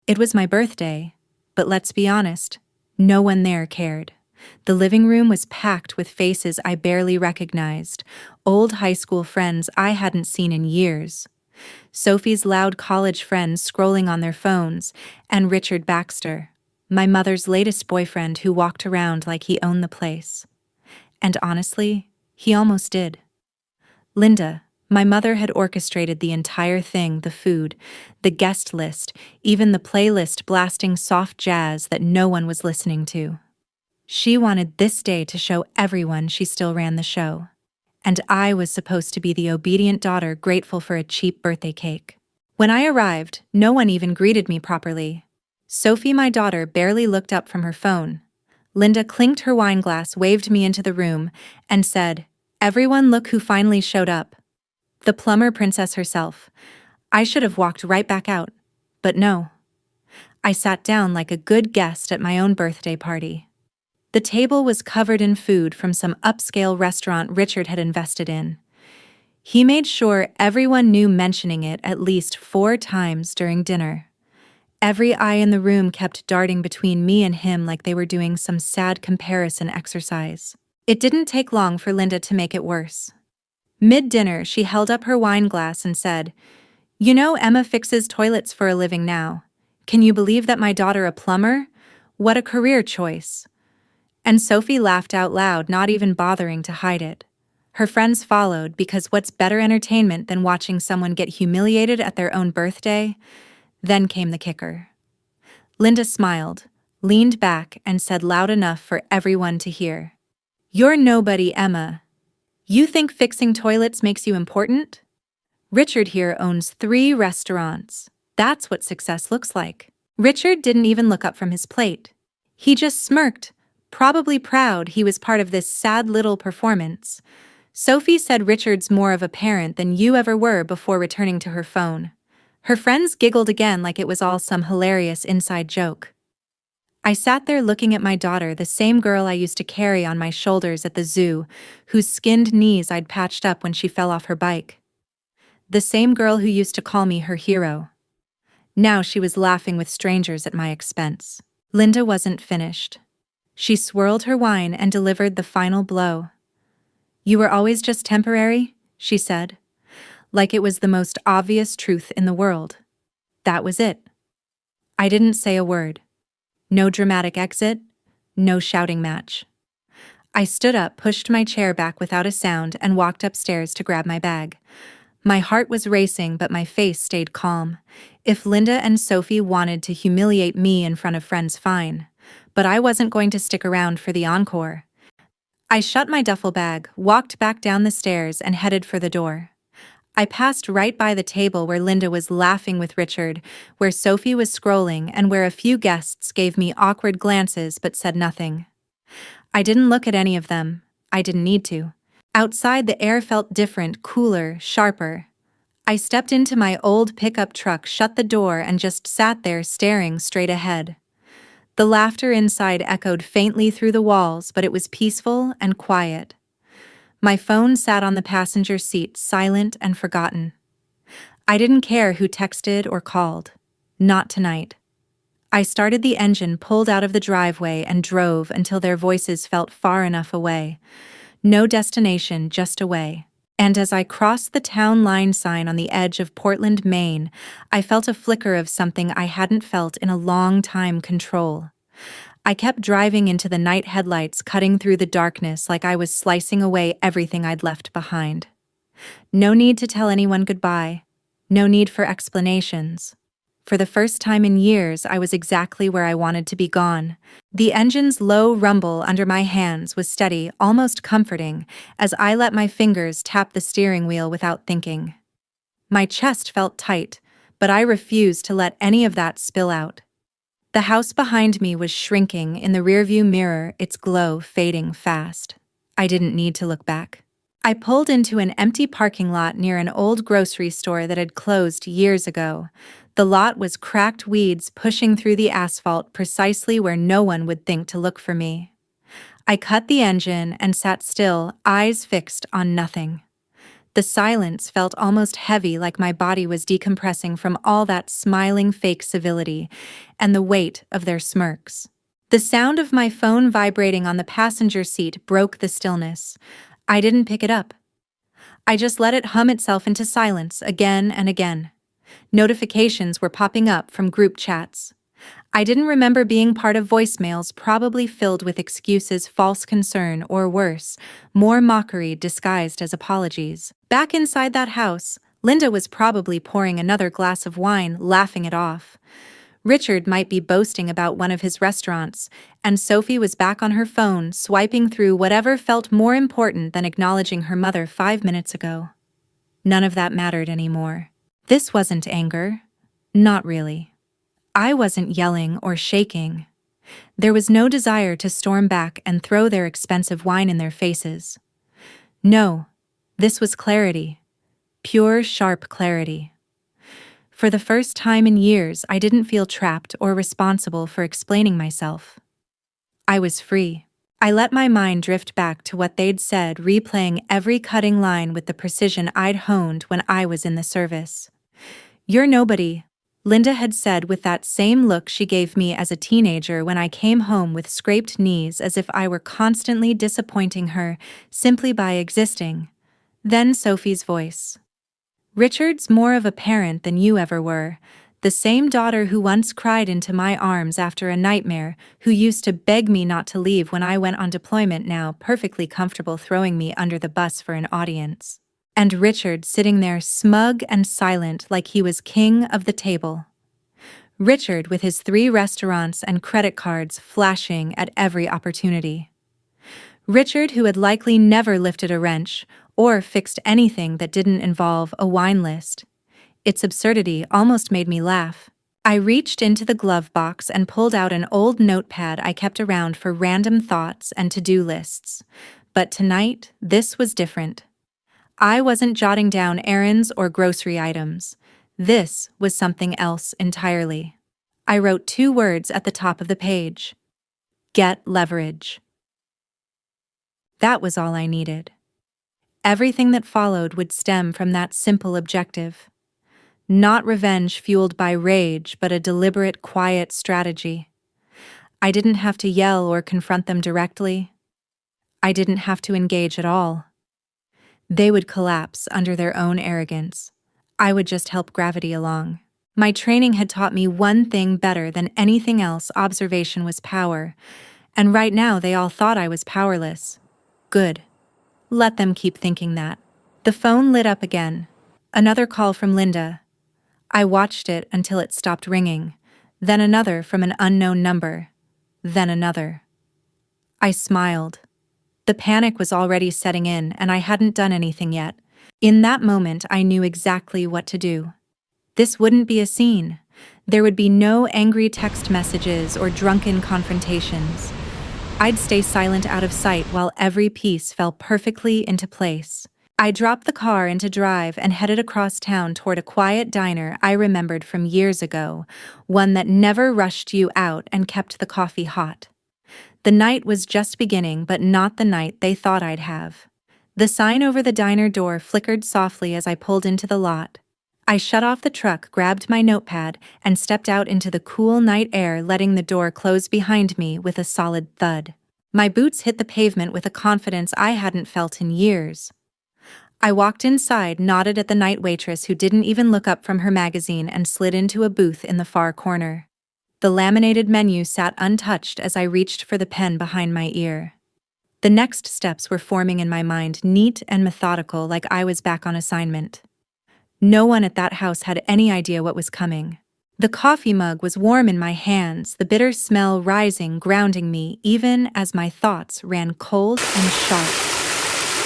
It was my birthday, but let's be honest, no one there cared. The living room was packed with faces I barely recognized, old high school friends I hadn't seen in years, Sophie's loud college friends scrolling on their phones, and Richard Baxter, my mother's latest boyfriend who walked around like he owned the place. And honestly, he almost did. Linda, my mother had orchestrated the entire thing, the food, the guest list, even the playlist blasting soft jazz that no one was listening to. She wanted this day to show everyone she still ran the show. And I was supposed to be the obedient daughter grateful for a cheap birthday cake. When I arrived, no one even greeted me properly. Sophie, my daughter, barely looked up from her phone. Linda clinked her wine glass, waved me into the room, and said, "Everyone, look who finally showed up." The plumber princess herself. I should have walked right back out, but no. I sat down like a good guest at my own birthday party. The table was covered in food from some upscale restaurant Richard had invested in. He made sure everyone knew, mentioning it at least 4 times during dinner. Every eye in the room kept darting between me and him like they were doing some sad comparison exercise. It didn't take long for Linda to make it worse. Mid-dinner, she held up her wine glass and said, "You know Emma fixes toilets for a living now. Can you believe that my daughter a plumber? What a career choice." And Sophie laughed out loud, not even bothering to hide it. Her friends followed because what's better entertainment than watching someone get humiliated at their own birthday? Then came the kicker. Linda smiled, leaned back, and said loud enough for everyone to hear, "You're nobody, Emma. You think fixing toilets makes you important? Richard here owns 3 restaurants. That's what success looks like." Richard didn't even look up from his plate. He just smirked, probably proud he was part of this sad little performance. Sophie said Richard's more of a parent than you ever were before returning to her phone. Her friends giggled again like it was all some hilarious inside joke. I sat there looking at my daughter, the same girl I used to carry on my shoulders at the zoo, whose skinned knees I'd patched up when she fell off her bike. The same girl who used to call me her hero. Now she was laughing with strangers at my expense. Linda wasn't finished. She swirled her wine and delivered the final blow. "You were always just temporary," she said, like it was the most obvious truth in the world. That was it. I didn't say a word. No dramatic exit, no shouting match. I stood up, pushed my chair back without a sound, and walked upstairs to grab my bag. My heart was racing, but my face stayed calm. If Linda and Sophie wanted to humiliate me in front of friends, fine. But I wasn't going to stick around for the encore. I shut my duffel bag, walked back down the stairs, and headed for the door. I passed right by the table where Linda was laughing with Richard, where Sophie was scrolling, and where a few guests gave me awkward glances but said nothing. I didn't look at any of them. I didn't need to. Outside, the air felt different, cooler, sharper. I stepped into my old pickup truck, shut the door, and just sat there staring straight ahead. The laughter inside echoed faintly through the walls, but it was peaceful and quiet. My phone sat on the passenger seat, silent and forgotten. I didn't care who texted or called. Not tonight. I started the engine, pulled out of the driveway, and drove until their voices felt far enough away. No destination, just away. And as I crossed the town line sign on the edge of Portland, Maine, I felt a flicker of something I hadn't felt in a long time: control. I kept driving into the night headlights, cutting through the darkness like I was slicing away everything I'd left behind. No need to tell anyone goodbye. No need for explanations. For the first time in years, I was exactly where I wanted to be, gone. The engine's low rumble under my hands was steady, almost comforting, as I let my fingers tap the steering wheel without thinking. My chest felt tight, but I refused to let any of that spill out. The house behind me was shrinking in the rearview mirror, its glow fading fast. I didn't need to look back. I pulled into an empty parking lot near an old grocery store that had closed years ago. The lot was cracked weeds pushing through the asphalt precisely where no one would think to look for me. I cut the engine and sat still, eyes fixed on nothing. The silence felt almost heavy, like my body was decompressing from all that smiling fake civility and the weight of their smirks. The sound of my phone vibrating on the passenger seat broke the stillness. I didn't pick it up. I just let it hum itself into silence again and again. Notifications were popping up from group chats. I didn't remember being part of voicemails probably filled with excuses, false concern, or worse, more mockery disguised as apologies. Back inside that house, Linda was probably pouring another glass of wine, laughing it off. Richard might be boasting about one of his restaurants, and Sophie was back on her phone, swiping through whatever felt more important than acknowledging her mother 5 minutes ago. None of that mattered anymore. This wasn't anger. Not really. I wasn't yelling or shaking. There was no desire to storm back and throw their expensive wine in their faces. No, this was clarity. Pure, sharp clarity. For the first time in years, I didn't feel trapped or responsible for explaining myself. I was free. I let my mind drift back to what they'd said, replaying every cutting line with the precision I'd honed when I was in the service. "You're nobody," Linda had said with that same look she gave me as a teenager when I came home with scraped knees, as if I were constantly disappointing her simply by existing. Then Sophie's voice. "Richard's more of a parent than you ever were. The same daughter who once cried into my arms after a nightmare, who used to beg me not to leave when I went on deployment, now perfectly comfortable throwing me under the bus for an audience. And Richard sitting there smug and silent like he was king of the table. Richard with his 3 restaurants and credit cards flashing at every opportunity. Richard who had likely never lifted a wrench or fixed anything that didn't involve a wine list. Its absurdity almost made me laugh. I reached into the glove box and pulled out an old notepad I kept around for random thoughts and to-do lists. But tonight, this was different. I wasn't jotting down errands or grocery items. This was something else entirely. I wrote 2 words at the top of the page. Get leverage. That was all I needed. Everything that followed would stem from that simple objective. Not revenge fueled by rage, but a deliberate, quiet strategy. I didn't have to yell or confront them directly. I didn't have to engage at all. They would collapse under their own arrogance. I would just help gravity along. My training had taught me one thing better than anything else: observation was power. And right now they all thought I was powerless. Good. Let them keep thinking that. The phone lit up again. Another call from Linda. I watched it until it stopped ringing. Then another from an unknown number. Then another. I smiled. The panic was already setting in, and I hadn't done anything yet. In that moment, I knew exactly what to do. This wouldn't be a scene. There would be no angry text messages or drunken confrontations. I'd stay silent out of sight while every piece fell perfectly into place. I dropped the car into drive and headed across town toward a quiet diner I remembered from years ago, one that never rushed you out and kept the coffee hot. The night was just beginning, but not the night they thought I'd have. The sign over the diner door flickered softly as I pulled into the lot. I shut off the truck, grabbed my notepad, and stepped out into the cool night air, letting the door close behind me with a solid thud. My boots hit the pavement with a confidence I hadn't felt in years. I walked inside, nodded at the night waitress who didn't even look up from her magazine, and slid into a booth in the far corner. The laminated menu sat untouched as I reached for the pen behind my ear. The next steps were forming in my mind, neat and methodical, like I was back on assignment. No one at that house had any idea what was coming. The coffee mug was warm in my hands, the bitter smell rising, grounding me, even as my thoughts ran cold and sharp.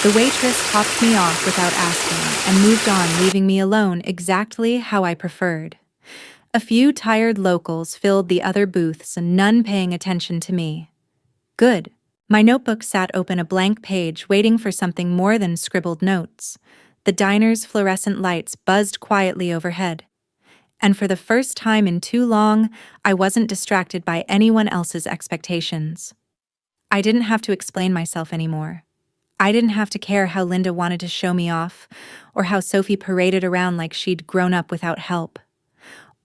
The waitress topped me off without asking and moved on, leaving me alone exactly how I preferred. A few tired locals filled the other booths, and none paying attention to me. Good. My notebook sat open, a blank page, waiting for something more than scribbled notes. The diner's fluorescent lights buzzed quietly overhead. And for the first time in too long, I wasn't distracted by anyone else's expectations. I didn't have to explain myself anymore. I didn't have to care how Linda wanted to show me off, or how Sophie paraded around like she'd grown up without help.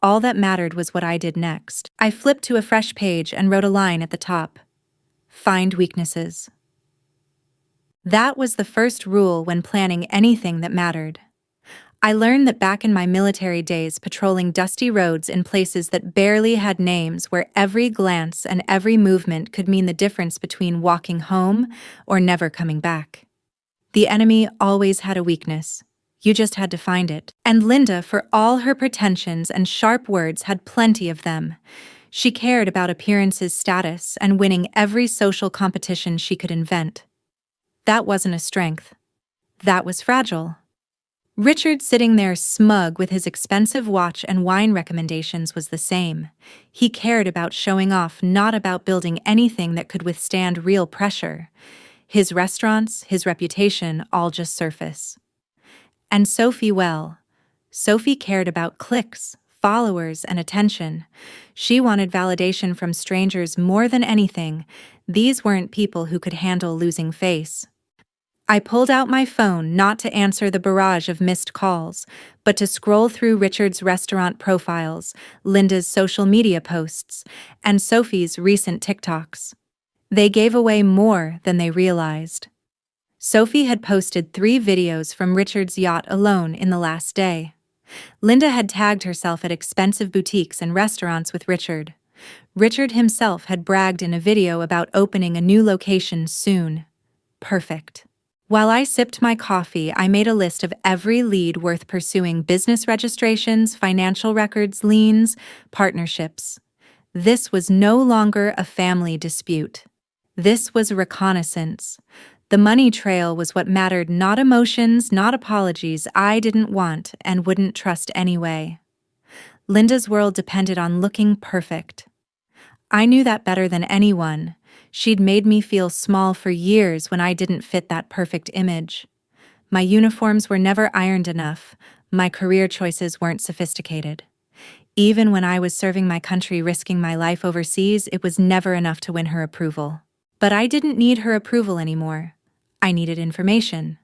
All that mattered was what I did next. I flipped to a fresh page and wrote a line at the top. Find weaknesses. That was the first rule when planning anything that mattered. I learned that back in my military days, patrolling dusty roads in places that barely had names, where every glance and every movement could mean the difference between walking home or never coming back. The enemy always had a weakness. You just had to find it. And Linda, for all her pretensions and sharp words, had plenty of them. She cared about appearances, status, and winning every social competition she could invent. That wasn't a strength. That was fragile. Richard, sitting there smug with his expensive watch and wine recommendations, was the same. He cared about showing off, not about building anything that could withstand real pressure. His restaurants, his reputation, all just surface. And Sophie, well, Sophie cared about clicks, followers, and attention. She wanted validation from strangers more than anything. These weren't people who could handle losing face. I pulled out my phone not to answer the barrage of missed calls, but to scroll through Richard's restaurant profiles, Linda's social media posts, and Sophie's recent TikToks. They gave away more than they realized. Sophie had posted 3 videos from Richard's yacht alone in the last day. Linda had tagged herself at expensive boutiques and restaurants with Richard. Richard himself had bragged in a video about opening a new location soon. Perfect. While I sipped my coffee, I made a list of every lead worth pursuing: business registrations, financial records, liens, partnerships. This was no longer a family dispute. This was reconnaissance. The money trail was what mattered, not emotions, not apologies I didn't want and wouldn't trust anyway. Linda's world depended on looking perfect. I knew that better than anyone. She'd made me feel small for years when I didn't fit that perfect image. My uniforms were never ironed enough. My career choices weren't sophisticated. Even when I was serving my country, risking my life overseas, it was never enough to win her approval. But I didn't need her approval anymore. I needed information.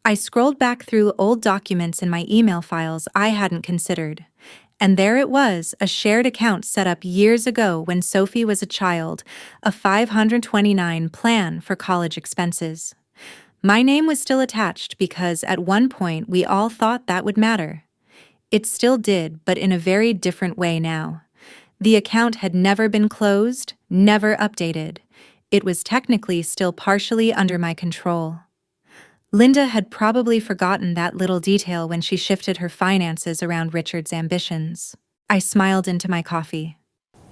I scrolled back through old documents in my email files I hadn't considered. And there it was, a shared account set up years ago when Sophie was a child, a $529 plan for college expenses. My name was still attached because at one point we all thought that would matter. It still did, but in a very different way now. The account had never been closed, never updated. It was technically still partially under my control. Linda had probably forgotten that little detail when she shifted her finances around Richard's ambitions. I smiled into my coffee.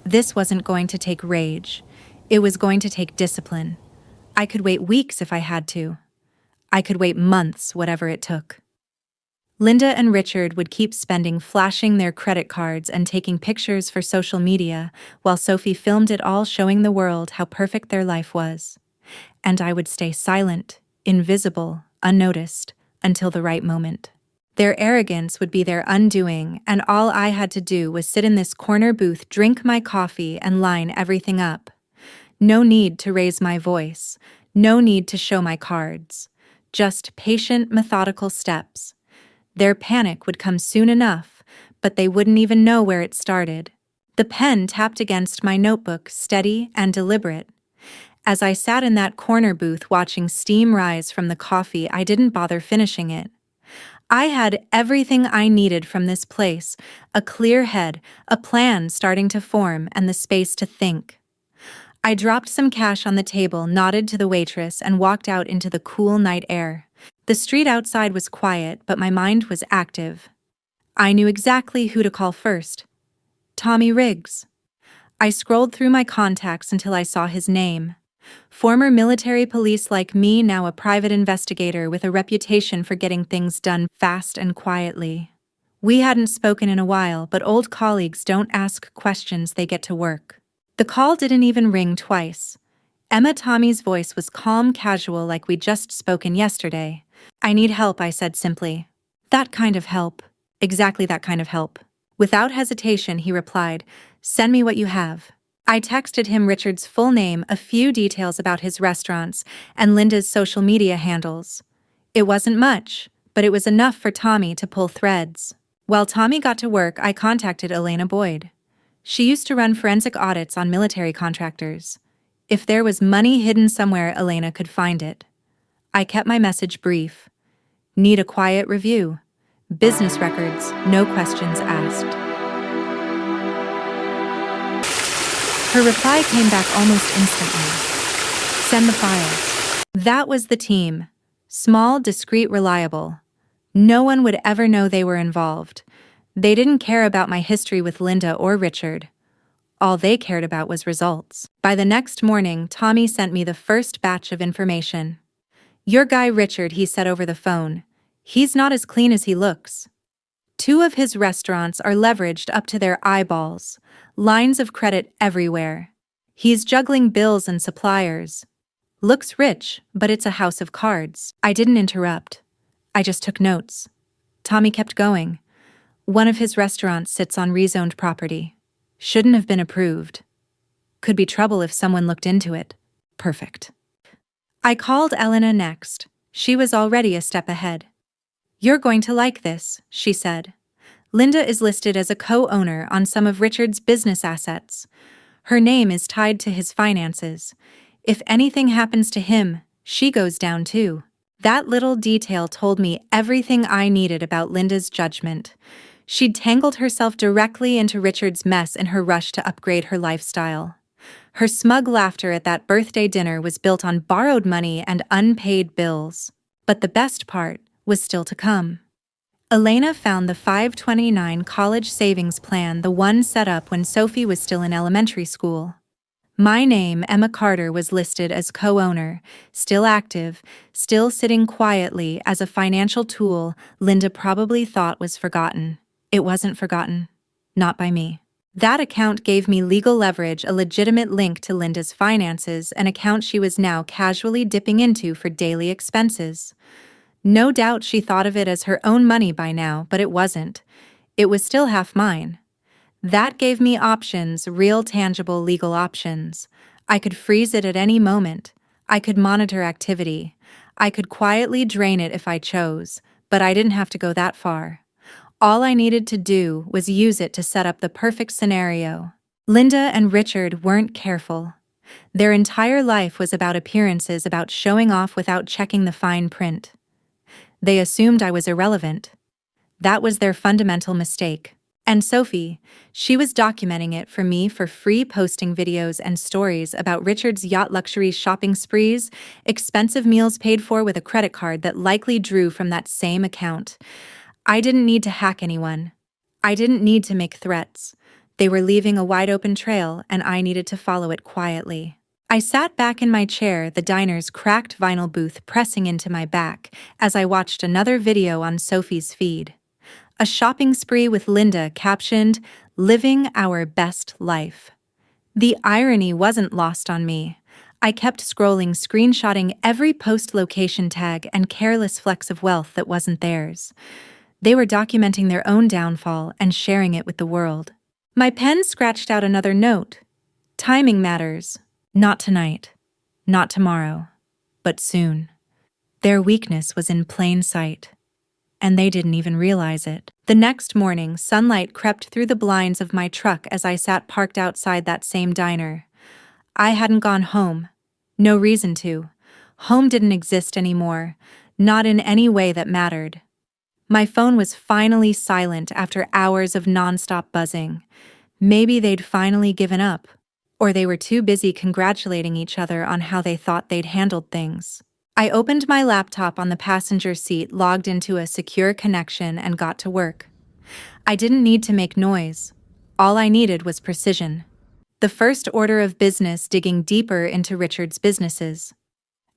This wasn't going to take rage. It was going to take discipline. I could wait weeks if I had to. I could wait months, whatever it took. Linda and Richard would keep spending, flashing their credit cards and taking pictures for social media, while Sophie filmed it all, showing the world how perfect their life was. And I would stay silent, invisible, unnoticed, until the right moment. Their arrogance would be their undoing, and all I had to do was sit in this corner booth, drink my coffee, and line everything up. No need to raise my voice, no need to show my cards. Just patient, methodical steps. Their panic would come soon enough, but they wouldn't even know where it started. The pen tapped against my notebook, steady and deliberate. As I sat in that corner booth watching steam rise from the coffee, I didn't bother finishing it. I had everything I needed from this place: a clear head, a plan starting to form, and the space to think. I dropped some cash on the table, nodded to the waitress, and walked out into the cool night air. The street outside was quiet, but my mind was active. I knew exactly who to call first. Tommy Riggs. I scrolled through my contacts until I saw his name. Former military police like me, now a private investigator with a reputation for getting things done fast and quietly. We hadn't spoken in a while, but old colleagues don't ask questions, they get to work. The call didn't even ring twice. Emma Tommy's voice was calm, casual, like we'd just spoken yesterday. I need help, I said simply. That kind of help. Exactly that kind of help. Without hesitation, he replied, send me what you have. I texted him Richard's full name, a few details about his restaurants, and Linda's social media handles. It wasn't much, but it was enough for Tommy to pull threads. While Tommy got to work, I contacted Elena Boyd. She used to run forensic audits on military contractors. If there was money hidden somewhere, Elena could find it. I kept my message brief. Need a quiet review. Business records, no questions asked. Her reply came back almost instantly. Send the files. That was the team. Small, discreet, reliable. No one would ever know they were involved. They didn't care about my history with Linda or Richard. All they cared about was results. By the next morning, Tommy sent me the first batch of information. Your guy Richard, he said over the phone. He's not as clean as he looks. 2 of his restaurants are leveraged up to their eyeballs. Lines of credit everywhere. He's juggling bills and suppliers. Looks rich, but it's a house of cards. I didn't interrupt. I just took notes. Tommy kept going. One of his restaurants sits on rezoned property. Shouldn't have been approved. Could be trouble if someone looked into it. Perfect. I called Elena next. She was already a step ahead. You're going to like this, she said. Linda is listed as a co-owner on some of Richard's business assets. Her name is tied to his finances. If anything happens to him, she goes down too. That little detail told me everything I needed about Linda's judgment. She'd tangled herself directly into Richard's mess in her rush to upgrade her lifestyle. Her smug laughter at that birthday dinner was built on borrowed money and unpaid bills. But the best part was still to come. Elena found the 529 college savings plan, the one set up when Sophie was still in elementary school. My name, Emma Carter, was listed as co-owner, still active, still sitting quietly as a financial tool Linda probably thought was forgotten. It wasn't forgotten. Not by me. That account gave me legal leverage, a legitimate link to Linda's finances, an account she was now casually dipping into for daily expenses. No doubt she thought of it as her own money by now, but it wasn't. It was still half mine. That gave me options, real tangible legal options. I could freeze it at any moment. I could monitor activity. I could quietly drain it if I chose, but I didn't have to go that far. All I needed to do was use it to set up the perfect scenario. Linda and Richard weren't careful. Their entire life was about appearances, about showing off without checking the fine print. They assumed I was irrelevant. That was their fundamental mistake. And Sophie, she was documenting it for me for free, posting videos and stories about Richard's yacht luxury shopping sprees, expensive meals paid for with a credit card that likely drew from that same account. I didn't need to hack anyone. I didn't need to make threats. They were leaving a wide-open trail, and I needed to follow it quietly. I sat back in my chair, the diner's cracked vinyl booth pressing into my back, as I watched another video on Sophie's feed. A shopping spree with Linda captioned, "Living our best life." The irony wasn't lost on me. I kept scrolling, screenshotting every post location tag and careless flex of wealth that wasn't theirs. They were documenting their own downfall and sharing it with the world. My pen scratched out another note. Timing matters. Not tonight. Not tomorrow. But soon. Their weakness was in plain sight. And they didn't even realize it. The next morning, sunlight crept through the blinds of my truck as I sat parked outside that same diner. I hadn't gone home. No reason to. Home didn't exist anymore. Not in any way that mattered. My phone was finally silent after hours of nonstop buzzing. Maybe they'd finally given up, or they were too busy congratulating each other on how they thought they'd handled things. I opened my laptop on the passenger seat, logged into a secure connection, and got to work. I didn't need to make noise. All I needed was precision. The first order of business, digging deeper into Richard's businesses.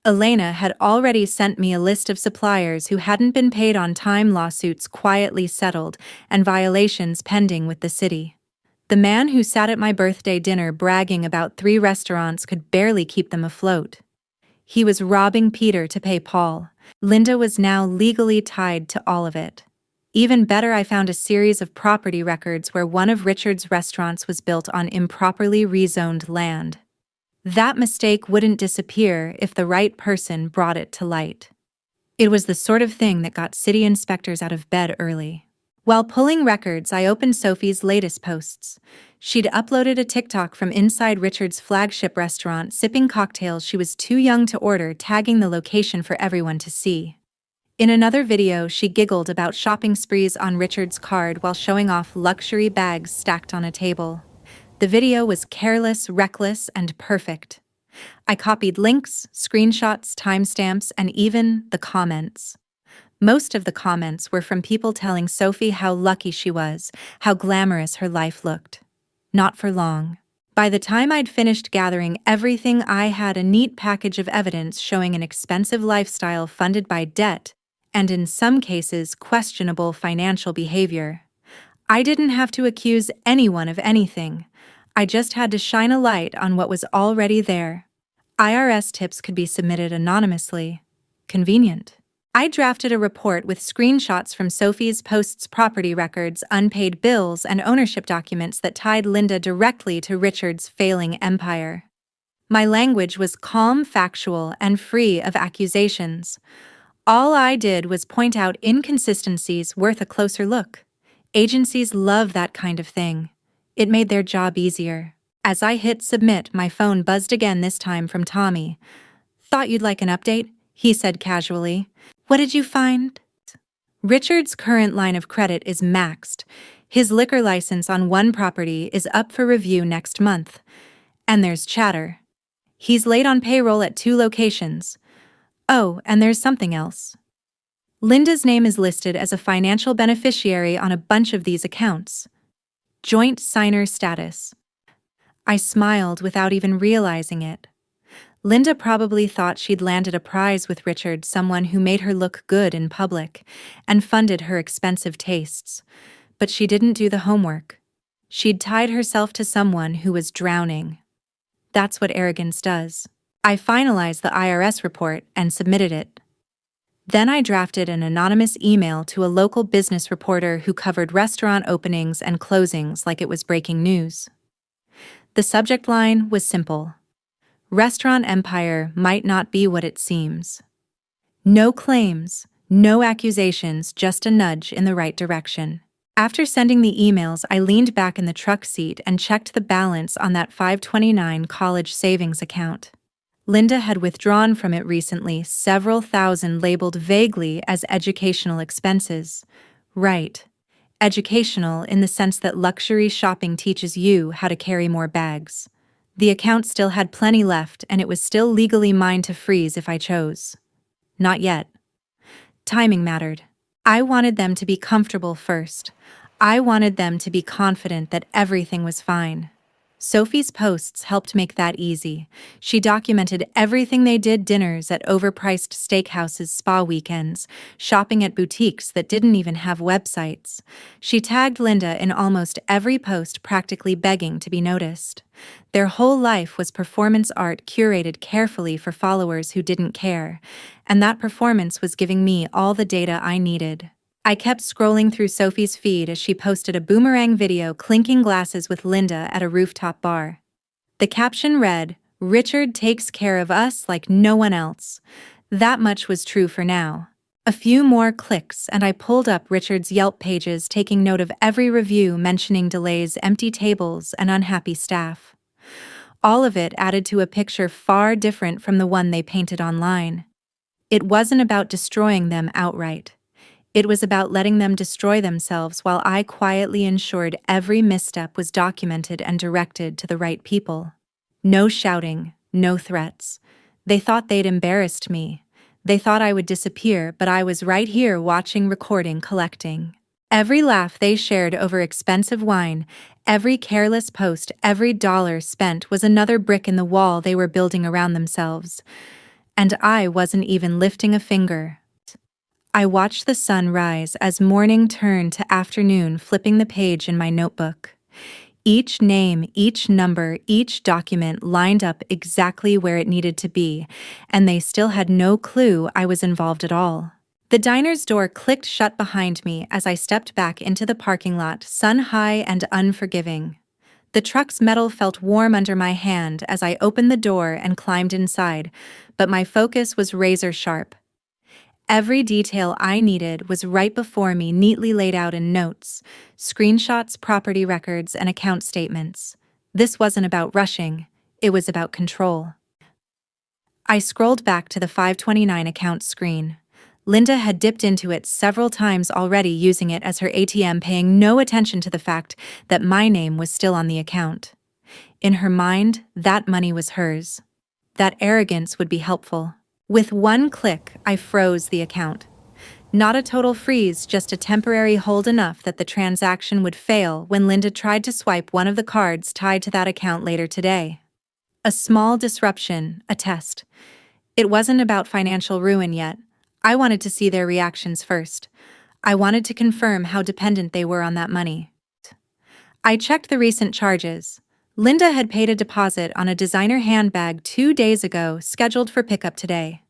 Elena had already sent me a list of suppliers who hadn't been paid on time, lawsuits quietly settled, and violations pending with the city. The man who sat at my birthday dinner bragging about 3 restaurants could barely keep them afloat. He was robbing Peter to pay Paul. Linda was now legally tied to all of it. Even better, I found a series of property records where one of Richard's restaurants was built on improperly rezoned land. That mistake wouldn't disappear if the right person brought it to light. It was the sort of thing that got city inspectors out of bed early. While pulling records, I opened Sophie's latest posts. She'd uploaded a TikTok from inside Richard's flagship restaurant, sipping cocktails she was too young to order, tagging the location for everyone to see. In another video, she giggled about shopping sprees on Richard's card while showing off luxury bags stacked on a table. The video was careless, reckless, and perfect. I copied links, screenshots, timestamps, and even the comments. Most of the comments were from people telling Sophie how lucky she was, how glamorous her life looked. Not for long. By the time I'd finished gathering everything, I had a neat package of evidence showing an expensive lifestyle funded by debt, and in some cases, questionable financial behavior. I didn't have to accuse anyone of anything. I just had to shine a light on what was already there. IRS tips could be submitted anonymously. Convenient. I drafted a report with screenshots from Sophie's posts, property records, unpaid bills, and ownership documents that tied Linda directly to Richard's failing empire. My language was calm, factual, and free of accusations. All I did was point out inconsistencies worth a closer look. Agencies love that kind of thing. It made their job easier. As I hit submit, my phone buzzed again, this time from Tommy. "Thought you'd like an update," he said casually. "What did you find?" Richard's current line of credit is maxed. His liquor license on one property is up for review next month. And there's chatter. He's late on payroll at 2 locations. Oh, and there's something else. Linda's name is listed as a financial beneficiary on a bunch of these accounts. Joint signer status. I smiled without even realizing it. Linda probably thought she'd landed a prize with Richard, someone who made her look good in public and funded her expensive tastes. But she didn't do the homework. She'd tied herself to someone who was drowning. That's what arrogance does. I finalized the IRS report and submitted it. Then I drafted an anonymous email to a local business reporter who covered restaurant openings and closings like it was breaking news. The subject line was simple. Restaurant empire might not be what it seems. No claims, no accusations, just a nudge in the right direction. After sending the emails, I leaned back in the truck seat and checked the balance on that $529 college savings account. Linda had withdrawn from it recently, several thousand labeled vaguely as educational expenses. Right. Educational in the sense that luxury shopping teaches you how to carry more bags. The account still had plenty left, and it was still legally mine to freeze if I chose. Not yet. Timing mattered. I wanted them to be comfortable first. I wanted them to be confident that everything was fine. Sophie's posts helped make that easy. She documented everything they did: dinners at overpriced steakhouses, spa weekends, shopping at boutiques that didn't even have websites. She tagged Linda in almost every post, practically begging to be noticed. Their whole life was performance art curated carefully for followers who didn't care, and that performance was giving me all the data I needed. I kept scrolling through Sophie's feed as she posted a boomerang video clinking glasses with Linda at a rooftop bar. The caption read, "Richard takes care of us like no one else." That much was true for now. A few more clicks and I pulled up Richard's Yelp pages, taking note of every review mentioning delays, empty tables, and unhappy staff. All of it added to a picture far different from the one they painted online. It wasn't about destroying them outright. It was about letting them destroy themselves while I quietly ensured every misstep was documented and directed to the right people. No shouting, no threats. They thought they'd embarrassed me. They thought I would disappear, but I was right here watching, recording, collecting. Every laugh they shared over expensive wine, every careless post, every dollar spent was another brick in the wall they were building around themselves. And I wasn't even lifting a finger. I watched the sun rise as morning turned to afternoon, flipping the page in my notebook. Each name, each number, each document lined up exactly where it needed to be, and they still had no clue I was involved at all. The diner's door clicked shut behind me as I stepped back into the parking lot, sun high and unforgiving. The truck's metal felt warm under my hand as I opened the door and climbed inside, but my focus was razor sharp. Every detail I needed was right before me, neatly laid out in notes, screenshots, property records, and account statements. This wasn't about rushing, it was about control. I scrolled back to the 529 account screen. Linda had dipped into it several times already, using it as her ATM, paying no attention to the fact that my name was still on the account. In her mind, that money was hers. That arrogance would be helpful. With one click, I froze the account. Not a total freeze, just a temporary hold enough that the transaction would fail when Linda tried to swipe one of the cards tied to that account later today. A small disruption, a test. It wasn't about financial ruin yet. I wanted to see their reactions first. I wanted to confirm how dependent they were on that money. I checked the recent charges. Linda had paid a deposit on a designer handbag 2 days ago, scheduled for pickup today.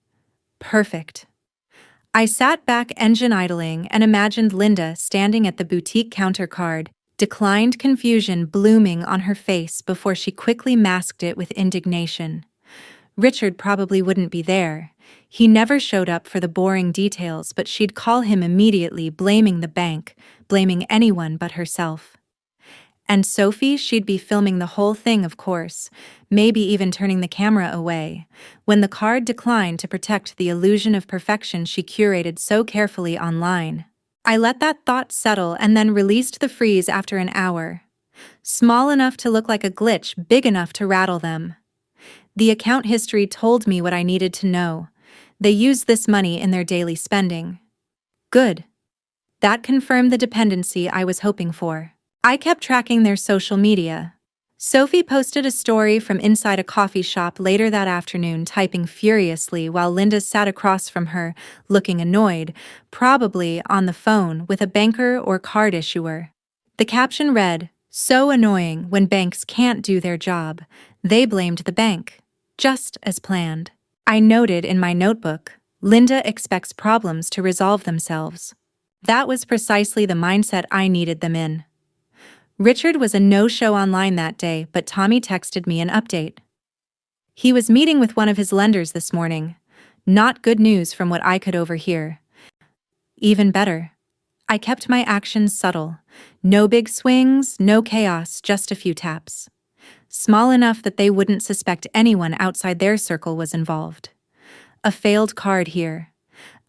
Perfect. I sat back, engine idling, and imagined Linda standing at the boutique counter, card declined, confusion blooming on her face before she quickly masked it with indignation. Richard probably wouldn't be there. He never showed up for the boring details, but she'd call him immediately, blaming the bank, blaming anyone but herself. And Sophie, she'd be filming the whole thing, of course, maybe even turning the camera away, when the card declined, to protect the illusion of perfection she curated so carefully online. I let that thought settle and then released the freeze after an hour. Small enough to look like a glitch, big enough to rattle them. The account history told me what I needed to know. They used this money in their daily spending. Good. That confirmed the dependency I was hoping for. I kept tracking their social media. Sophie posted a story from inside a coffee shop later that afternoon, typing furiously while Linda sat across from her, looking annoyed, probably on the phone with a banker or card issuer. The caption read, "So annoying when banks can't do their job. They blamed the bank." Just as planned. I noted in my notebook, Linda expects problems to resolve themselves. That was precisely the mindset I needed them in. Richard was a no-show online that day, but Tommy texted me an update. He was meeting with one of his lenders this morning. Not good news from what I could overhear. Even better. I kept my actions subtle. No big swings, no chaos, just a few taps. Small enough that they wouldn't suspect anyone outside their circle was involved. A failed card here.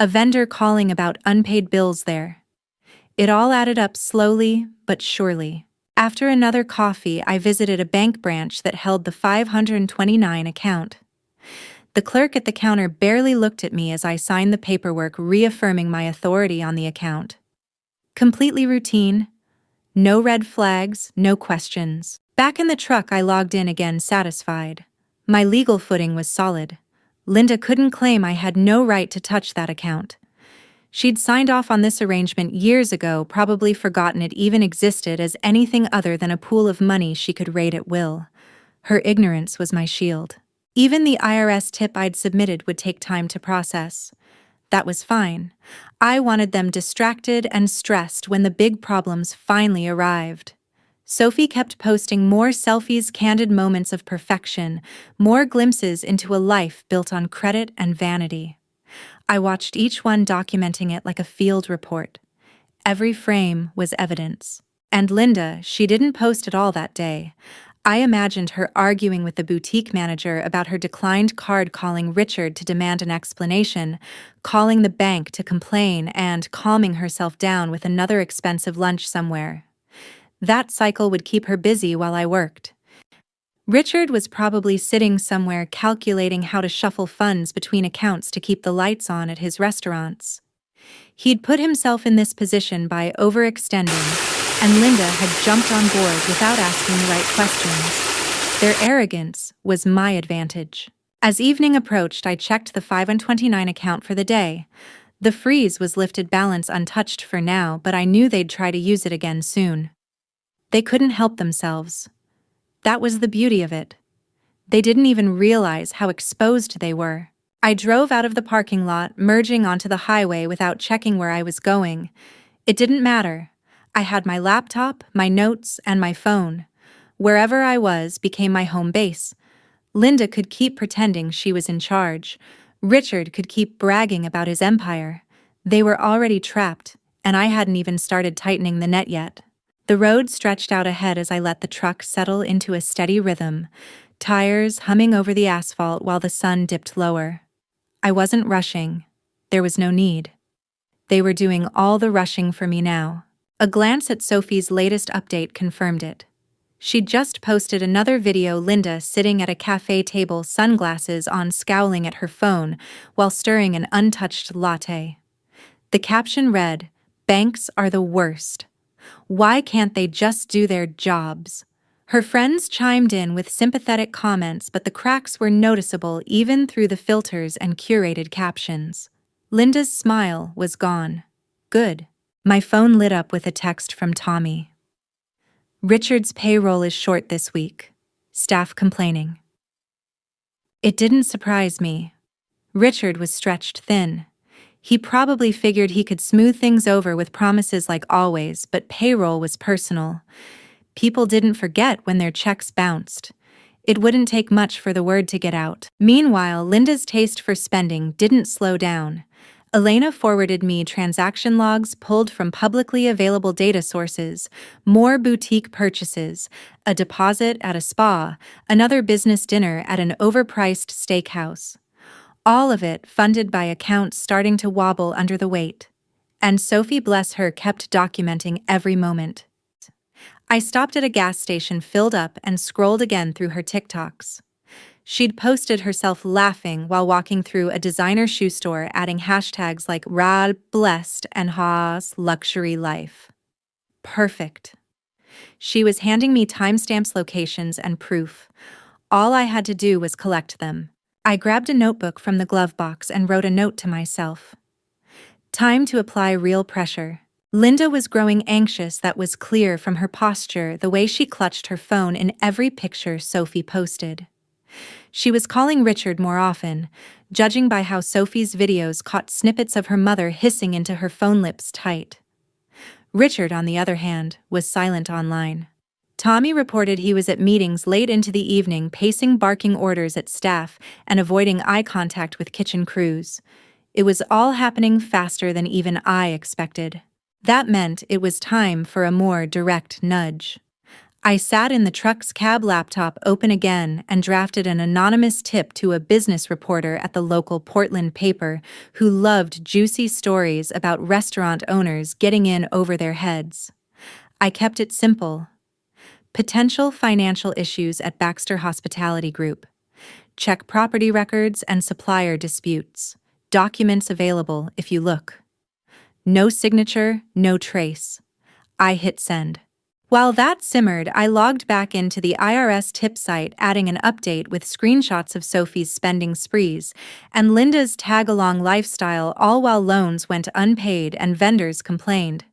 A vendor calling about unpaid bills there. It all added up slowly but surely. After another coffee, I visited a bank branch that held the 529 account. The clerk at the counter barely looked at me as I signed the paperwork, reaffirming my authority on the account. Completely routine. No red flags, no questions. Back in the truck, I logged in again, satisfied. My legal footing was solid. Linda couldn't claim I had no right to touch that account. She'd signed off on this arrangement years ago, probably forgotten it even existed as anything other than a pool of money she could raid at will. Her ignorance was my shield. Even the IRS tip I'd submitted would take time to process. That was fine. I wanted them distracted and stressed when the big problems finally arrived. Sophie kept posting more selfies, candid moments of perfection, more glimpses into a life built on credit and vanity. I watched each one, documenting it like a field report. Every frame was evidence. And Linda, she didn't post at all that day. I imagined her arguing with the boutique manager about her declined card, calling Richard to demand an explanation, calling the bank to complain, and calming herself down with another expensive lunch somewhere. That cycle would keep her busy while I worked. Richard was probably sitting somewhere calculating how to shuffle funds between accounts to keep the lights on at his restaurants. He'd put himself in this position by overextending, and Linda had jumped on board without asking the right questions. Their arrogance was my advantage. As evening approached, I checked the 529 account for the day. The freeze was lifted, balance untouched for now, but I knew they'd try to use it again soon. They couldn't help themselves. That was the beauty of it. They didn't even realize how exposed they were. I drove out of the parking lot, merging onto the highway without checking where I was going. It didn't matter. I had my laptop, my notes, and my phone. Wherever I was became my home base. Linda could keep pretending she was in charge. Richard could keep bragging about his empire. They were already trapped, and I hadn't even started tightening the net yet. The road stretched out ahead as I let the truck settle into a steady rhythm, tires humming over the asphalt while the sun dipped lower. I wasn't rushing. There was no need. They were doing all the rushing for me now. A glance at Sophie's latest update confirmed it. She'd just posted another video, Linda sitting at a cafe table, sunglasses on, scowling at her phone while stirring an untouched latte. The caption read, "Banks are the worst. Why can't they just do their jobs?" Her friends chimed in with sympathetic comments, but the cracks were noticeable even through the filters and curated captions. Linda's smile was gone. Good. My phone lit up with a text from Tommy. "Richard's payroll is short this week. Staff complaining." It didn't surprise me. Richard was stretched thin. He probably figured he could smooth things over with promises like always, but payroll was personal. People didn't forget when their checks bounced. It wouldn't take much for the word to get out. Meanwhile, Linda's taste for spending didn't slow down. Elena forwarded me transaction logs pulled from publicly available data sources, more boutique purchases, a deposit at a spa, another business dinner at an overpriced steakhouse. All of it funded by accounts starting to wobble under the weight. And Sophie, bless her, kept documenting every moment. I stopped at a gas station, filled up, and scrolled again through her TikToks. She'd posted herself laughing while walking through a designer shoe store, adding hashtags like "Rad Blessed" and "Haas Luxury Life." Perfect. She was handing me timestamps, locations, and proof. All I had to do was collect them. I grabbed a notebook from the glove box and wrote a note to myself. Time to apply real pressure. Linda was growing anxious, that was clear from her posture, the way she clutched her phone in every picture Sophie posted. She was calling Richard more often, judging by how Sophie's videos caught snippets of her mother hissing into her phone, lips tight. Richard, on the other hand, was silent online. Tommy reported he was at meetings late into the evening, pacing barking orders at staff and avoiding eye contact with kitchen crews. It was all happening faster than even I expected. That meant it was time for a more direct nudge. I sat in the truck's cab, laptop open again, and drafted an anonymous tip to a business reporter at the local Portland paper who loved juicy stories about restaurant owners getting in over their heads. I kept it simple. Potential financial issues at Baxter Hospitality Group. Check property records and supplier disputes. Documents available if you look. No signature, no trace. I hit send. While that simmered, I logged back into the IRS tip site, adding an update with screenshots of Sophie's spending sprees and Linda's tag-along lifestyle, all while loans went unpaid and vendors complained.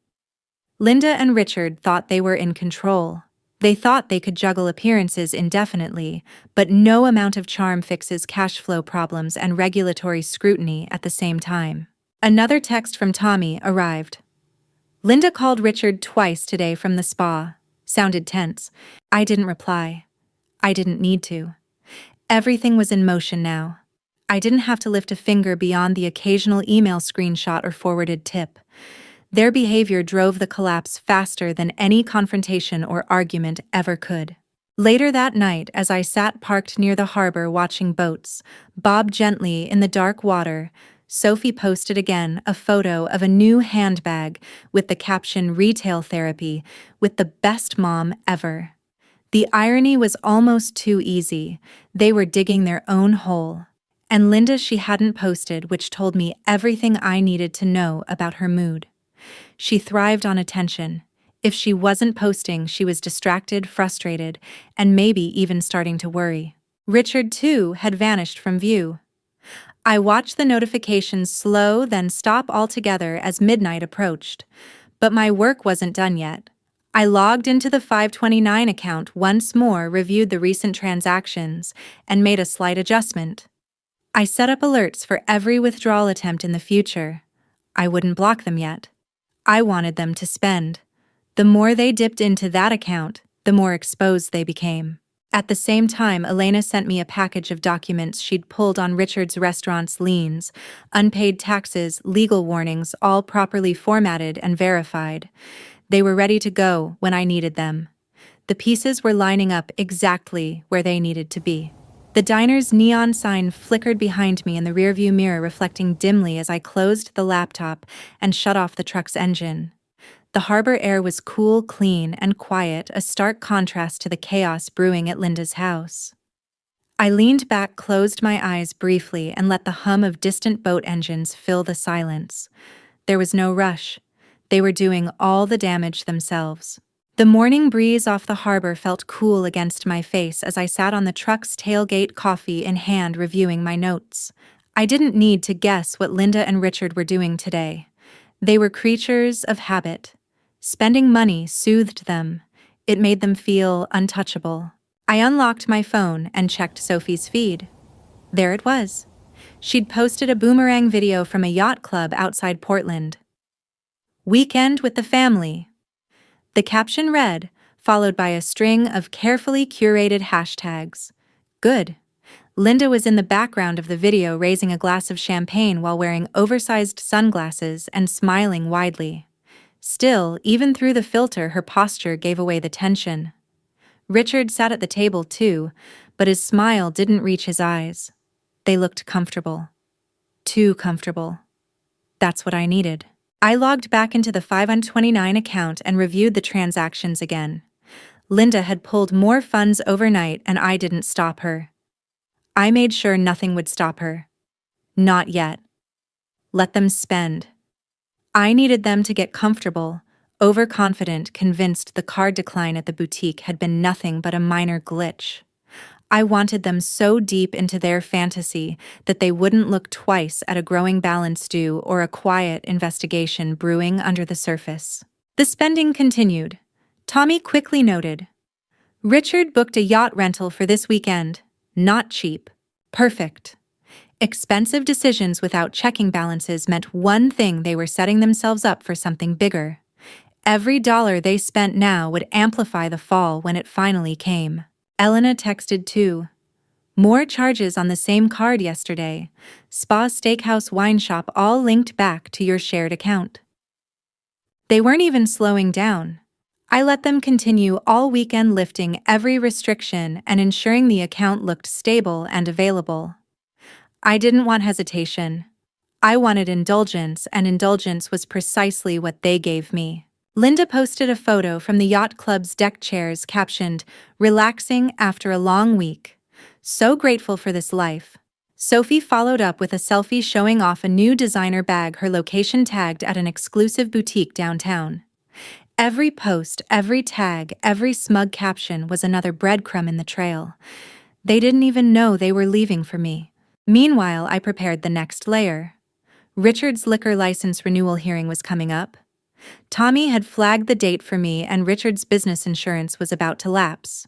Linda and Richard thought they were in control. They thought they could juggle appearances indefinitely, but no amount of charm fixes cash flow problems and regulatory scrutiny at the same time. Another text from Tommy arrived. "Linda called Richard twice today from the spa. Sounded tense." I didn't reply. I didn't need to. Everything was in motion now. I didn't have to lift a finger beyond the occasional email screenshot or forwarded tip. Their behavior drove the collapse faster than any confrontation or argument ever could. Later that night, as I sat parked near the harbor watching boats bob gently in the dark water, Sophie posted again a photo of a new handbag with the caption "Retail Therapy with the best mom ever." The irony was almost too easy. They were digging their own hole. And Linda, she hadn't posted, which told me everything I needed to know about her mood. She thrived on attention. If she wasn't posting, she was distracted, frustrated, and maybe even starting to worry. Richard, too, had vanished from view. I watched the notifications slow, then stop altogether as midnight approached. But my work wasn't done yet. I logged into the 529 account once more, reviewed the recent transactions, and made a slight adjustment. I set up alerts for every withdrawal attempt in the future. I wouldn't block them yet. I wanted them to spend. The more they dipped into that account, the more exposed they became. At the same time, Elena sent me a package of documents she'd pulled on Richard's restaurant's liens, unpaid taxes, legal warnings, all properly formatted and verified. They were ready to go when I needed them. The pieces were lining up exactly where they needed to be. The diner's neon sign flickered behind me in the rearview mirror, reflecting dimly as I closed the laptop and shut off the truck's engine. The harbor air was cool, clean, and quiet, a stark contrast to the chaos brewing at Linda's house. I leaned back, closed my eyes briefly, and let the hum of distant boat engines fill the silence. There was no rush. They were doing all the damage themselves. The morning breeze off the harbor felt cool against my face as I sat on the truck's tailgate, coffee in hand, reviewing my notes. I didn't need to guess what Linda and Richard were doing today. They were creatures of habit. Spending money soothed them. It made them feel untouchable. I unlocked my phone and checked Sophie's feed. There it was. She'd posted a boomerang video from a yacht club outside Portland. "Weekend with the family." The caption read, followed by a string of carefully curated hashtags. Good. Linda was in the background of the video, raising a glass of champagne while wearing oversized sunglasses and smiling widely. Still, even through the filter, her posture gave away the tension. Richard sat at the table too, but his smile didn't reach his eyes. They looked comfortable. Too comfortable. That's what I needed. I logged back into the 529 account and reviewed the transactions again. Linda had pulled more funds overnight, and I didn't stop her. I made sure nothing would stop her. Not yet. Let them spend. I needed them to get comfortable, overconfident, convinced the card decline at the boutique had been nothing but a minor glitch. I wanted them so deep into their fantasy that they wouldn't look twice at a growing balance stew or a quiet investigation brewing under the surface. The spending continued. Tommy quickly noted, "Richard booked a yacht rental for this weekend. Not cheap. Perfect." Expensive decisions without checking balances meant one thing: they were setting themselves up for something bigger. Every dollar they spent now would amplify the fall when it finally came. Elena texted too. "More charges on the same card yesterday. Spa, steakhouse, wine shop, all linked back to your shared account." They weren't even slowing down. I let them continue all weekend, lifting every restriction and ensuring the account looked stable and available. I didn't want hesitation. I wanted indulgence, and indulgence was precisely what they gave me. Linda posted a photo from the yacht club's deck chairs, captioned, "Relaxing after a long week. So grateful for this life." Sophie followed up with a selfie showing off a new designer bag, her location tagged at an exclusive boutique downtown. Every post, every tag, every smug caption was another breadcrumb in the trail. They didn't even know they were leaving for me. Meanwhile, I prepared the next layer. Richard's liquor license renewal hearing was coming up. Tommy had flagged the date for me, and Richard's business insurance was about to lapse.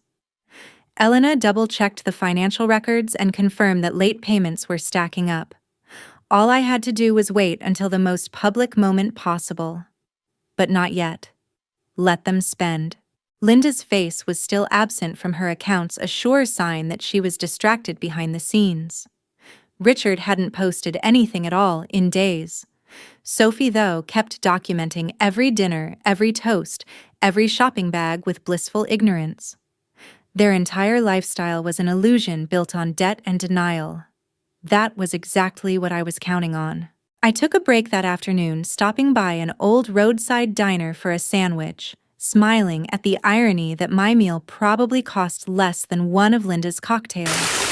Elena double-checked the financial records and confirmed that late payments were stacking up. All I had to do was wait until the most public moment possible. But not yet. Let them spend. Linda's face was still absent from her accounts, a sure sign that she was distracted behind the scenes. Richard hadn't posted anything at all in days. Sophie, though, kept documenting every dinner, every toast, every shopping bag with blissful ignorance. Their entire lifestyle was an illusion built on debt and denial. That was exactly what I was counting on. I took a break that afternoon, stopping by an old roadside diner for a sandwich, smiling at the irony that my meal probably cost less than one of Linda's cocktails.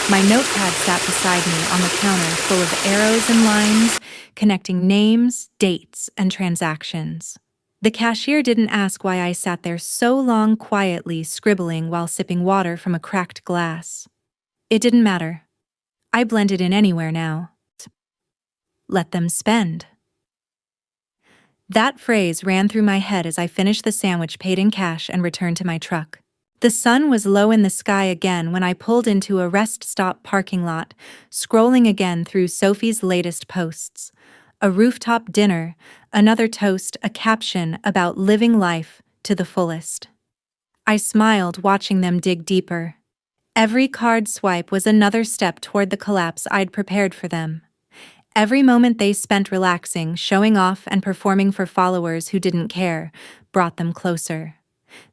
My notepad sat beside me on the counter, full of arrows and lines, connecting names, dates, and transactions. The cashier didn't ask why I sat there so long, quietly scribbling while sipping water from a cracked glass. It didn't matter. I blended in anywhere now. Let them spend. That phrase ran through my head as I finished the sandwich, paid in cash, and returned to my truck. The sun was low in the sky again when I pulled into a rest stop parking lot, scrolling again through Sophie's latest posts. A rooftop dinner, another toast, a caption about living life to the fullest. I smiled watching them dig deeper. Every card swipe was another step toward the collapse I'd prepared for them. Every moment they spent relaxing, showing off, and performing for followers who didn't care brought them closer.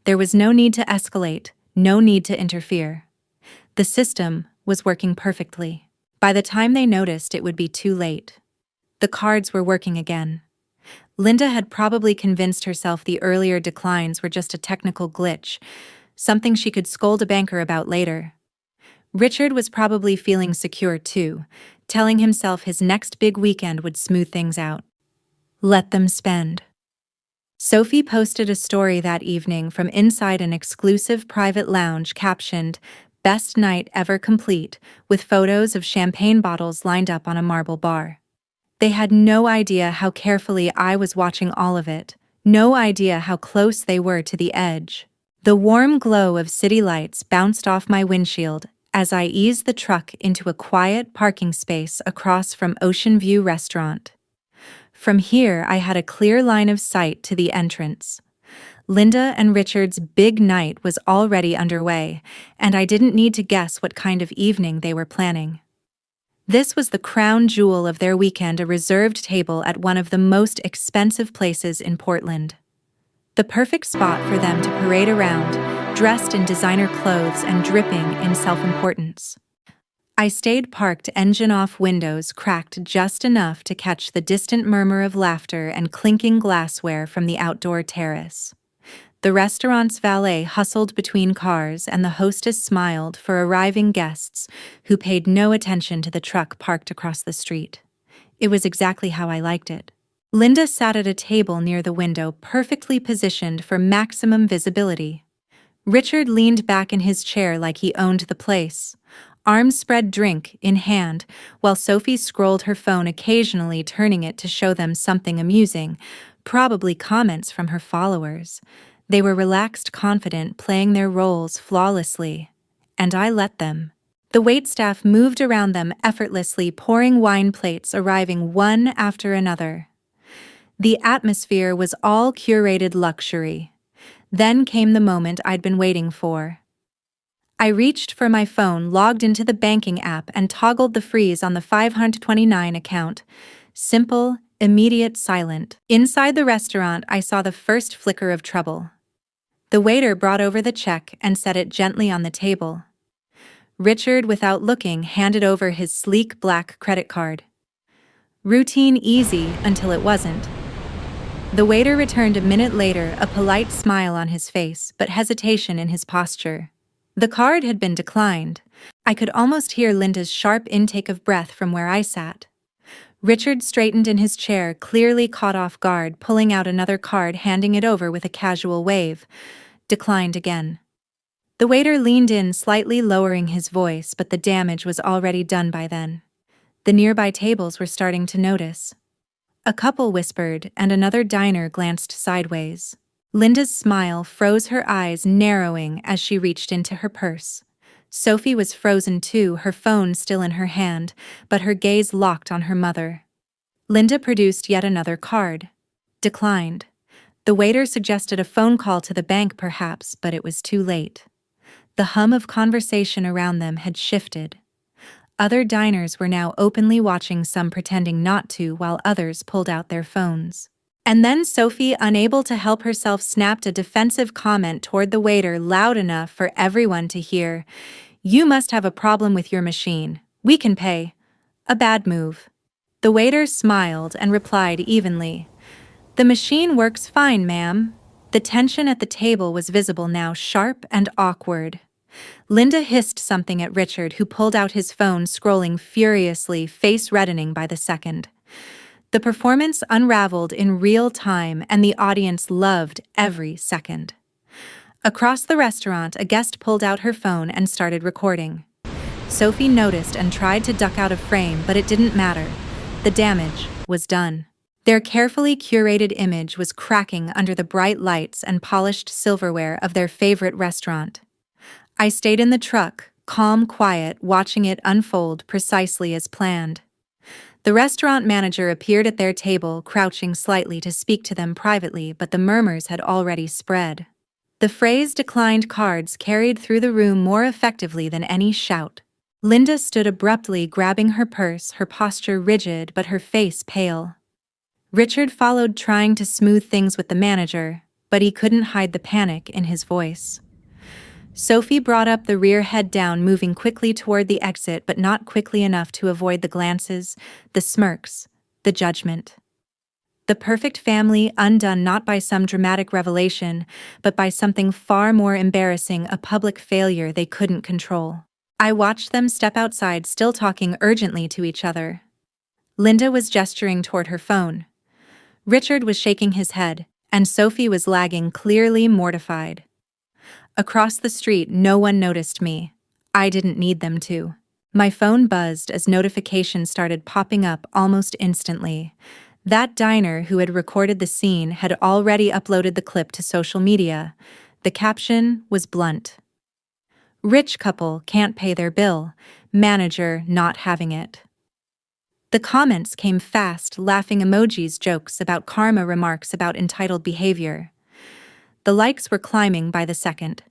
There was no need to escalate, no need to interfere. The system was working perfectly. By the time they noticed, it would be too late. The cards were working again. Linda had probably convinced herself the earlier declines were just a technical glitch, something she could scold a banker about later. Richard was probably feeling secure too, telling himself his next big weekend would smooth things out. Let them spend. Sophie posted a story that evening from inside an exclusive private lounge captioned, "Best night ever complete," with photos of champagne bottles lined up on a marble bar. They had no idea how carefully I was watching all of it, no idea how close they were to the edge. The warm glow of city lights bounced off my windshield as I eased the truck into a quiet parking space across from Ocean View Restaurant. From here, I had a clear line of sight to the entrance. Linda and Richard's big night was already underway, and I didn't need to guess what kind of evening they were planning. This was the crown jewel of their weekend, a reserved table at one of the most expensive places in Portland. The perfect spot for them to parade around, dressed in designer clothes and dripping in self-importance. I stayed parked, engine off, windows cracked just enough to catch the distant murmur of laughter and clinking glassware from the outdoor terrace. The restaurant's valet hustled between cars, and the hostess smiled for arriving guests who paid no attention to the truck parked across the street. It was exactly how I liked it. Linda sat at a table near the window, perfectly positioned for maximum visibility. Richard leaned back in his chair like he owned the place, arms spread, drink in hand, while Sophie scrolled her phone, occasionally turning it to show them something amusing, probably comments from her followers. They were relaxed, confident, playing their roles flawlessly. And I let them. The waitstaff moved around them effortlessly, pouring wine plates, arriving one after another. The atmosphere was all curated luxury. Then came the moment I'd been waiting for. I reached for my phone, logged into the banking app, and toggled the freeze on the 529 account. Simple, immediate, silent. Inside the restaurant, I saw the first flicker of trouble. The waiter brought over the check and set it gently on the table. Richard, without looking, handed over his sleek black credit card. Routine easy until it wasn't. The waiter returned a minute later, a polite smile on his face, but hesitation in his posture. The card had been declined. I could almost hear Linda's sharp intake of breath from where I sat. Richard straightened in his chair, clearly caught off guard, pulling out another card, handing it over with a casual wave. Declined again. The waiter leaned in, slightly lowering his voice, but the damage was already done by then. The nearby tables were starting to notice. A couple whispered, and another diner glanced sideways. Linda's smile froze, her eyes narrowing as she reached into her purse. Sophie was frozen too, her phone still in her hand, but her gaze locked on her mother. Linda produced yet another card. Declined. The waiter suggested a phone call to the bank perhaps, but it was too late. The hum of conversation around them had shifted. Other diners were now openly watching, some pretending not to, while others pulled out their phones. And then Sophie, unable to help herself, snapped a defensive comment toward the waiter loud enough for everyone to hear. "You must have a problem with your machine. We can pay." A bad move. The waiter smiled and replied evenly, "The machine works fine, ma'am." The tension at the table was visible now, sharp and awkward. Linda hissed something at Richard, who pulled out his phone, scrolling furiously, face reddening by the second. The performance unraveled in real time, and the audience loved every second. Across the restaurant, a guest pulled out her phone and started recording. Sophie noticed and tried to duck out of frame, but it didn't matter. The damage was done. Their carefully curated image was cracking under the bright lights and polished silverware of their favorite restaurant. I stayed in the truck, calm, quiet, watching it unfold precisely as planned. The restaurant manager appeared at their table, crouching slightly to speak to them privately, but the murmurs had already spread. The phrase "declined cards" carried through the room more effectively than any shout. Linda stood abruptly, grabbing her purse, her posture rigid but her face pale. Richard followed, trying to smooth things with the manager, but he couldn't hide the panic in his voice. Sophie brought up the rear, head down, moving quickly toward the exit, but not quickly enough to avoid the glances, the smirks, the judgment. The perfect family undone not by some dramatic revelation, but by something far more embarrassing, a public failure they couldn't control. I watched them step outside, still talking urgently to each other. Linda was gesturing toward her phone. Richard was shaking his head, and Sophie was lagging, clearly mortified. Across the street, no one noticed me. I didn't need them to. My phone buzzed as notifications started popping up almost instantly. That diner who had recorded the scene had already uploaded the clip to social media. The caption was blunt. "Rich couple can't pay their bill. Manager not having it." The comments came fast, laughing emojis, jokes about karma, remarks about entitled behavior. The likes were climbing by the second.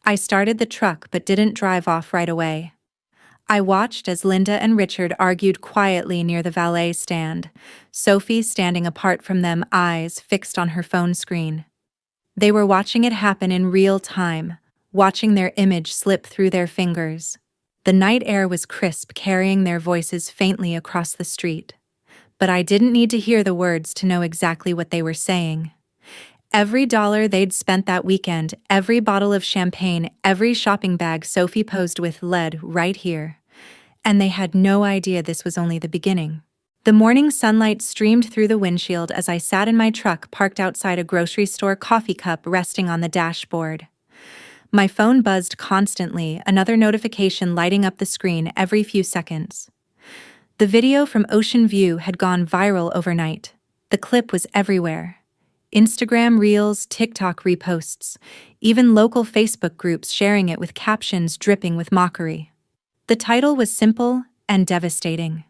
I started the truck but didn't drive off right away. I watched as Linda and Richard argued quietly near the valet stand, Sophie standing apart from them, eyes fixed on her phone screen. They were watching it happen in real time, watching their image slip through their fingers. The night air was crisp, carrying their voices faintly across the street. But I didn't need to hear the words to know exactly what they were saying. Every dollar they'd spent that weekend, every bottle of champagne, every shopping bag Sophie posed with led right here. And they had no idea this was only the beginning. The morning sunlight streamed through the windshield as I sat in my truck parked outside a grocery store, coffee cup resting on the dashboard. My phone buzzed constantly, another notification lighting up the screen every few seconds. The video from Ocean View had gone viral overnight. The clip was everywhere. Instagram Reels, TikTok reposts, even local Facebook groups sharing it with captions dripping with mockery. The title was simple and devastating.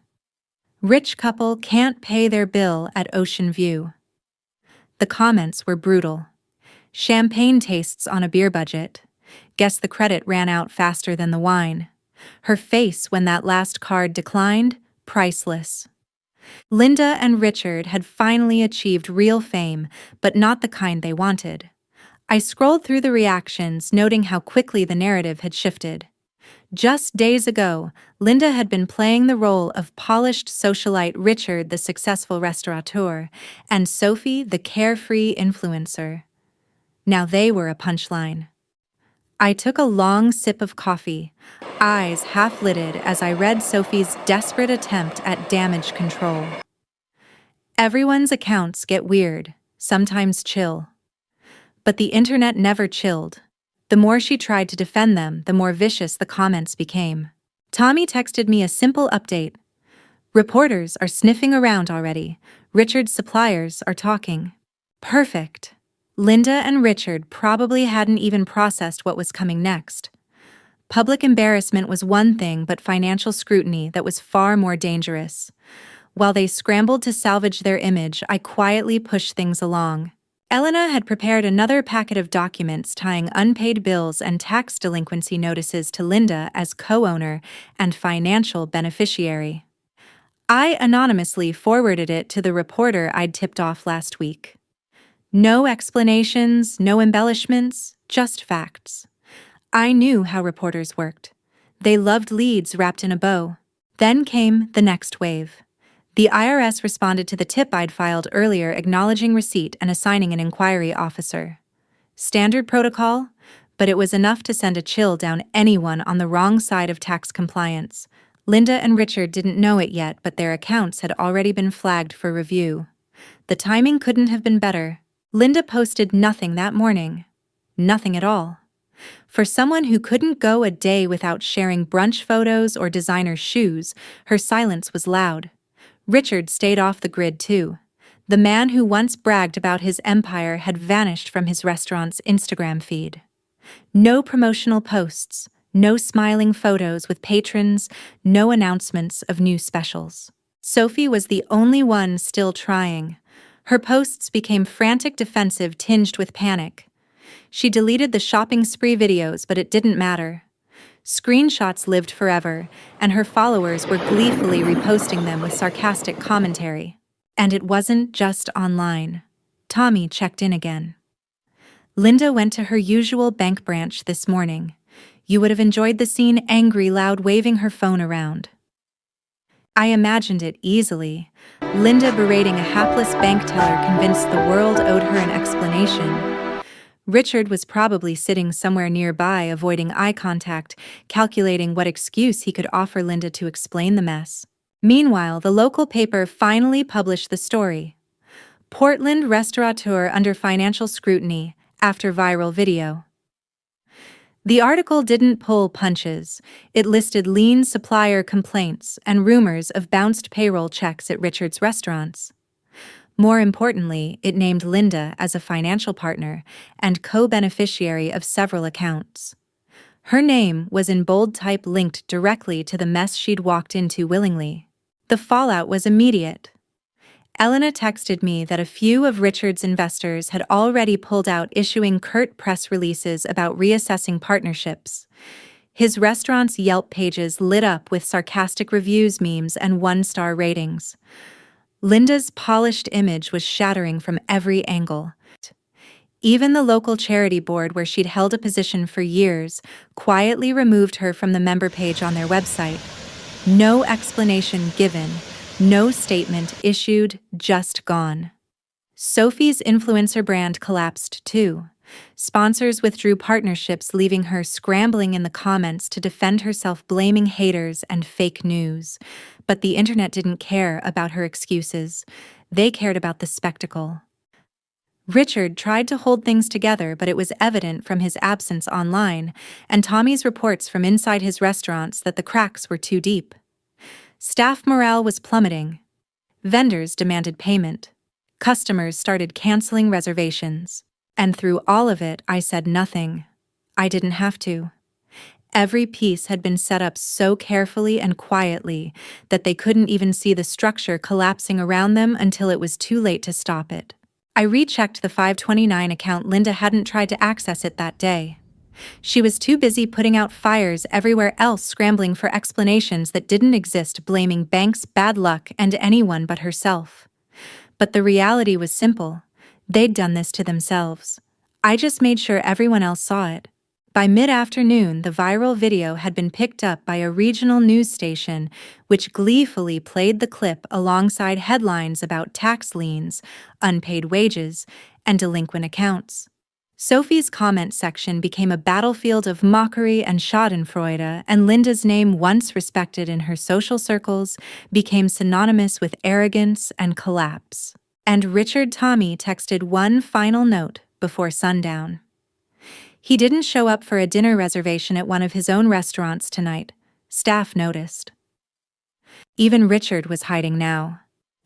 "Rich couple can't pay their bill at Ocean View." The comments were brutal. "Champagne tastes on a beer budget. Guess the credit ran out faster than the wine. Her face when that last card declined, priceless." Linda and Richard had finally achieved real fame, but not the kind they wanted. I scrolled through the reactions, noting how quickly the narrative had shifted. Just days ago, Linda had been playing the role of polished socialite, Richard the successful restaurateur, and Sophie the carefree influencer. Now they were a punchline. I took a long sip of coffee, eyes half-lidded as I read Sophie's desperate attempt at damage control. Everyone's accounts get weird, sometimes chill. But the internet never chilled. The more she tried to defend them, the more vicious the comments became. Tommy texted me a simple update. "Reporters are sniffing around already. Richard's suppliers are talking." Perfect. Linda and Richard probably hadn't even processed what was coming next. Public embarrassment was one thing, but financial scrutiny that was far more dangerous. While they scrambled to salvage their image, I quietly pushed things along. Elena had prepared another packet of documents tying unpaid bills and tax delinquency notices to Linda as co-owner and financial beneficiary. I anonymously forwarded it to the reporter I'd tipped off last week. No explanations, no embellishments, just facts. I knew how reporters worked. They loved leads wrapped in a bow. Then came the next wave. The IRS responded to the tip I'd filed earlier, acknowledging receipt and assigning an inquiry officer. Standard protocol, but it was enough to send a chill down anyone on the wrong side of tax compliance. Linda and Richard didn't know it yet, but their accounts had already been flagged for review. The timing couldn't have been better. Linda posted nothing that morning. Nothing at all. For someone who couldn't go a day without sharing brunch photos or designer shoes, her silence was loud. Richard stayed off the grid too. The man who once bragged about his empire had vanished from his restaurant's Instagram feed. No promotional posts, no smiling photos with patrons, no announcements of new specials. Sophie was the only one still trying. Her posts became frantic defensive tinged with panic. She deleted the shopping spree videos, but it didn't matter. Screenshots lived forever, and her followers were gleefully reposting them with sarcastic commentary. And it wasn't just online. Tommy checked in again. Linda went to her usual bank branch this morning. You would have enjoyed the scene, angry, loud, waving her phone around. I imagined it easily. Linda berating a hapless bank teller convinced the world owed her an explanation. Richard was probably sitting somewhere nearby, avoiding eye contact, calculating what excuse he could offer Linda to explain the mess. Meanwhile, the local paper finally published the story. Portland restaurateur under financial scrutiny after viral video. The article didn't pull punches. It listed lean supplier complaints and rumors of bounced payroll checks at Richard's restaurants. More importantly, it named Linda as a financial partner and co-beneficiary of several accounts. Her name was in bold type, linked directly to the mess she'd walked into willingly. The fallout was immediate. Elena texted me that a few of Richard's investors had already pulled out, issuing curt press releases about reassessing partnerships. His restaurant's Yelp pages lit up with sarcastic reviews, memes, and one-star ratings. Linda's polished image was shattering from every angle. Even the local charity board, where she'd held a position for years, quietly removed her from the member page on their website. No explanation given. No statement issued, just gone. Sophie's influencer brand collapsed too. Sponsors withdrew partnerships, leaving her scrambling in the comments to defend herself, blaming haters and fake news. But the internet didn't care about her excuses. They cared about the spectacle. Richard tried to hold things together, but it was evident from his absence online and Tommy's reports from inside his restaurants that the cracks were too deep. Staff morale was plummeting. Vendors demanded payment. Customers started canceling reservations. And through all of it, I said nothing. I didn't have to. Every piece had been set up so carefully and quietly that they couldn't even see the structure collapsing around them until it was too late to stop it. I rechecked the 529 account. Linda hadn't tried to access it that day. She was too busy putting out fires everywhere else, scrambling for explanations that didn't exist, blaming banks, bad luck, and anyone but herself. But the reality was simple. They'd done this to themselves. I just made sure everyone else saw it. By mid-afternoon, the viral video had been picked up by a regional news station, which gleefully played the clip alongside headlines about tax liens, unpaid wages, and delinquent accounts. Sophie's comment section became a battlefield of mockery and schadenfreude, and Linda's name, once respected in her social circles, became synonymous with arrogance and collapse. And Richard Tommy texted one final note before sundown. He didn't show up for a dinner reservation at one of his own restaurants tonight. Staff noticed. Even Richard was hiding now.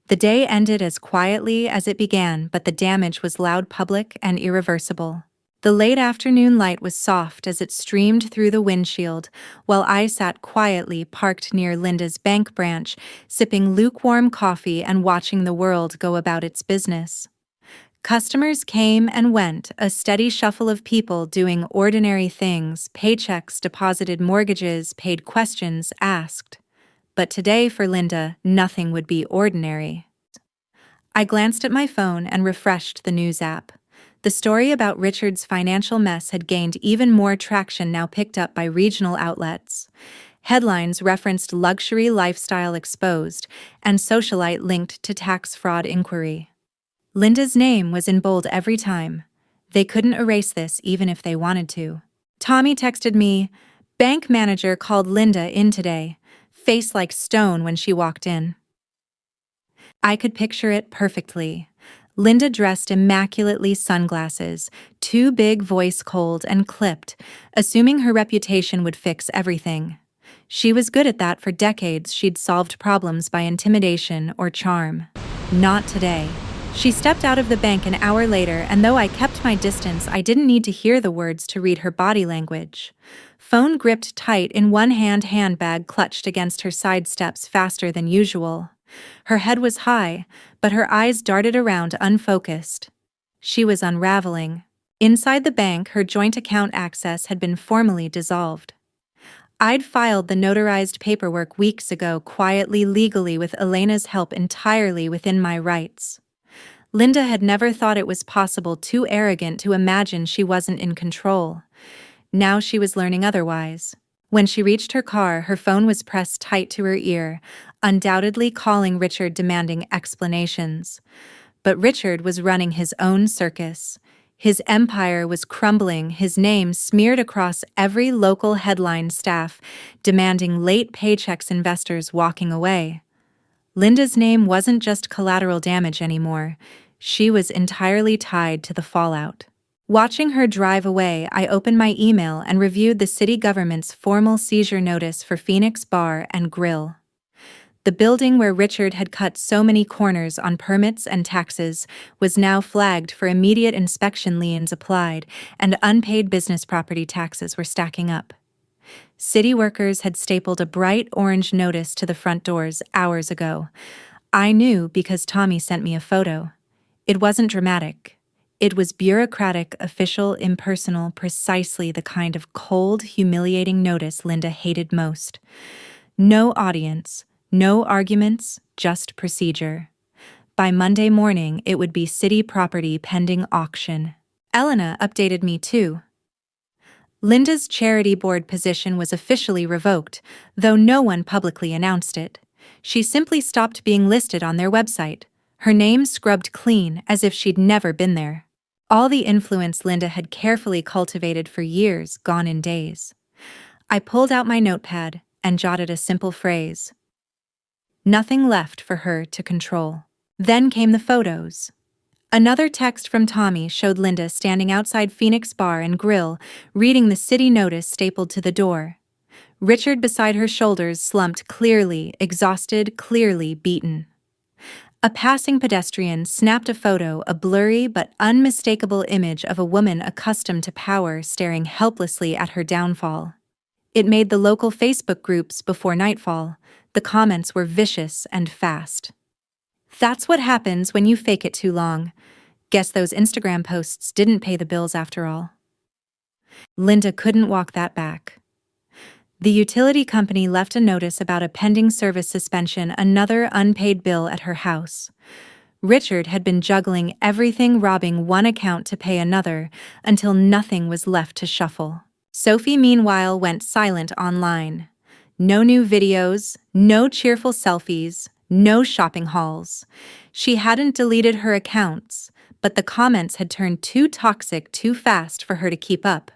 The day ended as quietly as it began, but the damage was loud, public, and irreversible. The late afternoon light was soft as it streamed through the windshield, while I sat quietly parked near Linda's bank branch, sipping lukewarm coffee and watching the world go about its business. Customers came and went, a steady shuffle of people doing ordinary things, paychecks deposited, mortgages paid, questions asked. But today for Linda, nothing would be ordinary. I glanced at my phone and refreshed the news app. The story about Richard's financial mess had gained even more traction, now picked up by regional outlets. Headlines referenced luxury lifestyle exposed and socialite linked to tax fraud inquiry. Linda's name was in bold every time. They couldn't erase this even if they wanted to. Tommy texted me, "Bank manager called Linda in today. Face like stone when she walked in." I could picture it perfectly. Linda dressed immaculately, sunglasses, too big, voice cold and clipped, assuming her reputation would fix everything. She was good at that. For decades, she'd solved problems by intimidation or charm. Not today. She stepped out of the bank an hour later, and though I kept my distance, I didn't need to hear the words to read her body language. Phone gripped tight in one hand, handbag clutched against her side steps faster than usual. Her head was high, but her eyes darted around unfocused. She was unraveling. Inside the bank, her joint account access had been formally dissolved. I'd filed the notarized paperwork weeks ago, quietly, legally, with Elena's help, entirely within my rights. Linda had never thought it was possible, too arrogant to imagine she wasn't in control. Now she was learning otherwise. When she reached her car, her phone was pressed tight to her ear, undoubtedly calling Richard, demanding explanations. But Richard was running his own circus. His empire was crumbling, his name smeared across every local headline, staff demanding late paychecks, investors walking away. Linda's name wasn't just collateral damage anymore. She was entirely tied to the fallout. Watching her drive away, I opened my email and reviewed the city government's formal seizure notice for Phoenix Bar and Grill. The building where Richard had cut so many corners on permits and taxes was now flagged for immediate inspection, liens applied, and unpaid business property taxes were stacking up. City workers had stapled a bright orange notice to the front doors hours ago. I knew because Tommy sent me a photo. It wasn't dramatic. It was bureaucratic, official, impersonal, precisely the kind of cold, humiliating notice Linda hated most. No audience, no arguments, just procedure. By Monday morning, it would be city property pending auction. Elena updated me too. Linda's charity board position was officially revoked, though no one publicly announced it. She simply stopped being listed on their website. Her name scrubbed clean, as if she'd never been there. All the influence Linda had carefully cultivated for years gone in days. I pulled out my notepad and jotted a simple phrase. Nothing left for her to control. Then came the photos. Another text from Tommy showed Linda standing outside Phoenix Bar and Grill, reading the city notice stapled to the door. Richard beside her, shoulders slumped, clearly exhausted, clearly beaten. A passing pedestrian snapped a photo, a blurry but unmistakable image of a woman accustomed to power staring helplessly at her downfall. It made the local Facebook groups before nightfall. The comments were vicious and fast. That's what happens when you fake it too long. Guess those Instagram posts didn't pay the bills after all. Linda couldn't walk that back. The utility company left a notice about a pending service suspension, another unpaid bill at her house. Richard had been juggling everything, robbing one account to pay another, until nothing was left to shuffle. Sophie, meanwhile, went silent online. No new videos, no cheerful selfies, no shopping hauls. She hadn't deleted her accounts, but the comments had turned too toxic too fast for her to keep up.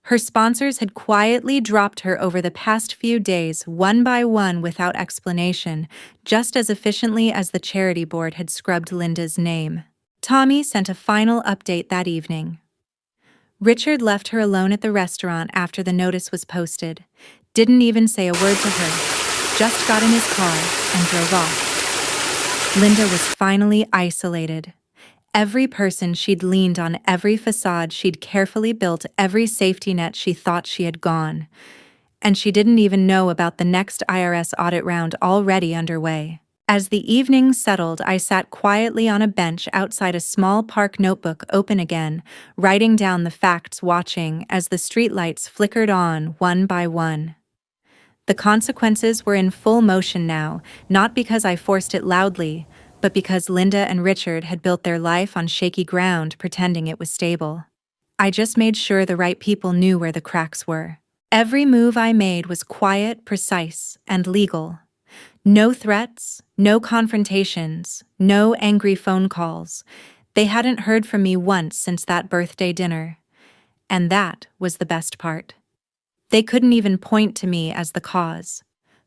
Her sponsors had quietly dropped her over the past few days, one by one, without explanation, just as efficiently as the charity board had scrubbed Linda's name. Tommy sent a final update that evening. Richard left her alone at the restaurant after the notice was posted. Didn't even say a word to her. Just got in his car and drove off. Linda was finally isolated. Every person she'd leaned on, every facade she'd carefully built, every safety net she thought she had gone. And she didn't even know about the next IRS audit round already underway. As the evening settled, I sat quietly on a bench outside a small park, notebook open again, writing down the facts, watching as the streetlights flickered on one by one. The consequences were in full motion now, not because I forced it loudly, but because Linda and Richard had built their life on shaky ground, pretending it was stable. I just made sure the right people knew where the cracks were. Every move I made was quiet, precise, and legal. No threats, no confrontations, no angry phone calls. They hadn't heard from me once since that birthday dinner. And that was the best part. They couldn't even point to me as the cause.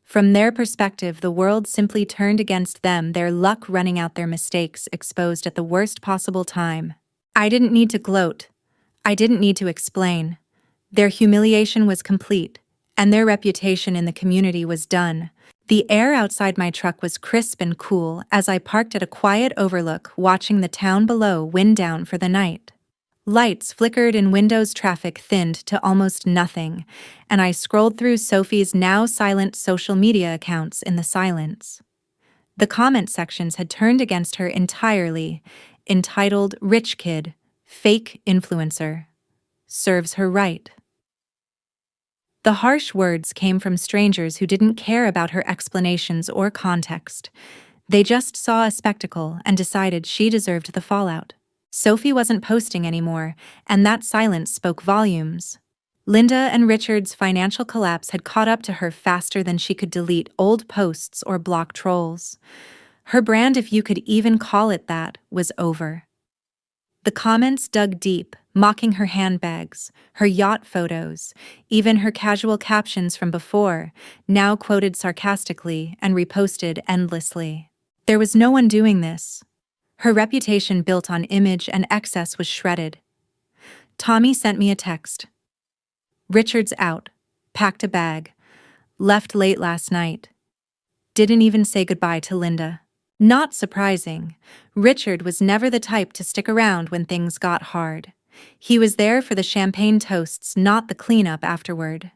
From their perspective, the world simply turned against them, their luck running out, their mistakes exposed at the worst possible time. I didn't need to gloat. I didn't need to explain. Their humiliation was complete, and their reputation in the community was done. The air outside my truck was crisp and cool as I parked at a quiet overlook, watching the town below wind down for the night. Lights flickered and windows traffic thinned to almost nothing, and I scrolled through Sophie's now silent social media accounts in the silence. The comment sections had turned against her entirely, entitled "Rich Kid, Fake Influencer." Serves her right. The harsh words came from strangers who didn't care about her explanations or context. They just saw a spectacle and decided she deserved the fallout. Sophie wasn't posting anymore, and that silence spoke volumes. Linda and Richard's financial collapse had caught up to her faster than she could delete old posts or block trolls. Her brand, if you could even call it that, was over. The comments dug deep, mocking her handbags, her yacht photos, even her casual captions from before, now quoted sarcastically and reposted endlessly. There was no one doing this. Her reputation built on image and excess was shredded. Tommy sent me a text. "Richard's out. Packed a bag. Left late last night. Didn't even say goodbye to Linda." Not surprising. Richard was never the type to stick around when things got hard. He was there for the champagne toasts, not the cleanup afterward.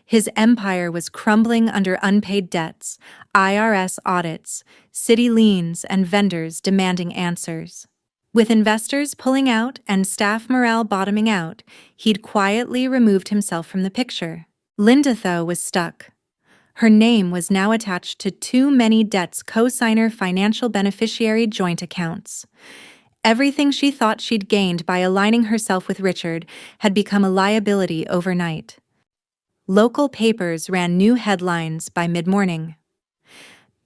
His empire was crumbling under unpaid debts, IRS audits, city liens, and vendors demanding answers. With investors pulling out and staff morale bottoming out, he'd quietly removed himself from the picture. Linda, though, was stuck. Her name was now attached to too many debts, co-signer, financial beneficiary, joint accounts. Everything she thought she'd gained by aligning herself with Richard had become a liability overnight. Local papers ran new headlines by mid-morning.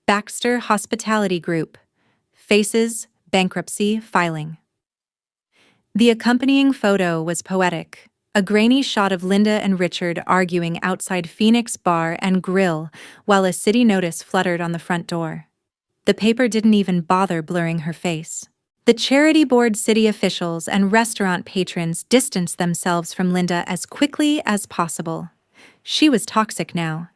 Baxter Hospitality Group faces bankruptcy filing. The accompanying photo was poetic. A grainy shot of Linda and Richard arguing outside Phoenix Bar and Grill while a city notice fluttered on the front door. The paper didn't even bother blurring her face. The charity board, city officials, and restaurant patrons distanced themselves from Linda as quickly as possible. She was toxic now.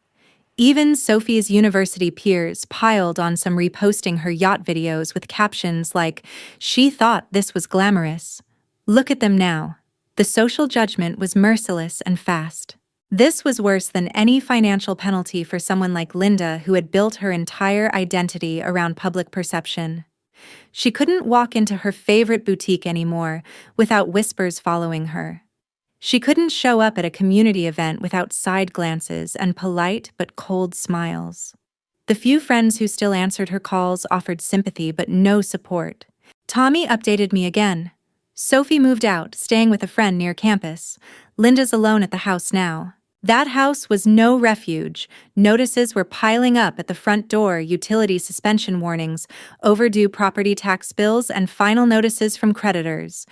Even Sophie's university peers piled on some, reposting her yacht videos with captions like, "She thought this was glamorous. Look at them now." The social judgment was merciless and fast. This was worse than any financial penalty for someone like Linda, who had built her entire identity around public perception. She couldn't walk into her favorite boutique anymore without whispers following her. She couldn't show up at a community event without side glances and polite but cold smiles. The few friends who still answered her calls offered sympathy but no support. Tommy updated me again. Sophie moved out, staying with a friend near campus. Linda's alone at the house now. That house was no refuge. Notices were piling up at the front door, utility suspension warnings, overdue property tax bills, and final notices from creditors.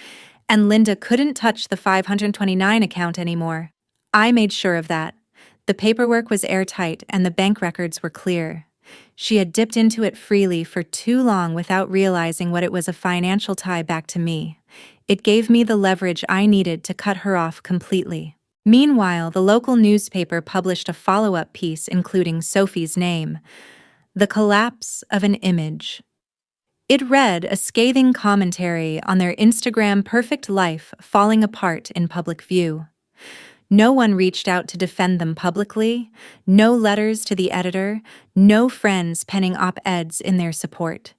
And Linda couldn't touch the 529 account anymore. I made sure of that. The paperwork was airtight and the bank records were clear. She had dipped into it freely for too long without realizing what it was, a financial tie back to me. It gave me the leverage I needed to cut her off completely. Meanwhile, the local newspaper published a follow-up piece including Sophie's name, "The Collapse of an Image." It read, a scathing commentary on their Instagram perfect life falling apart in public view. No one reached out to defend them publicly, no letters to the editor, no friends penning op-eds in their support.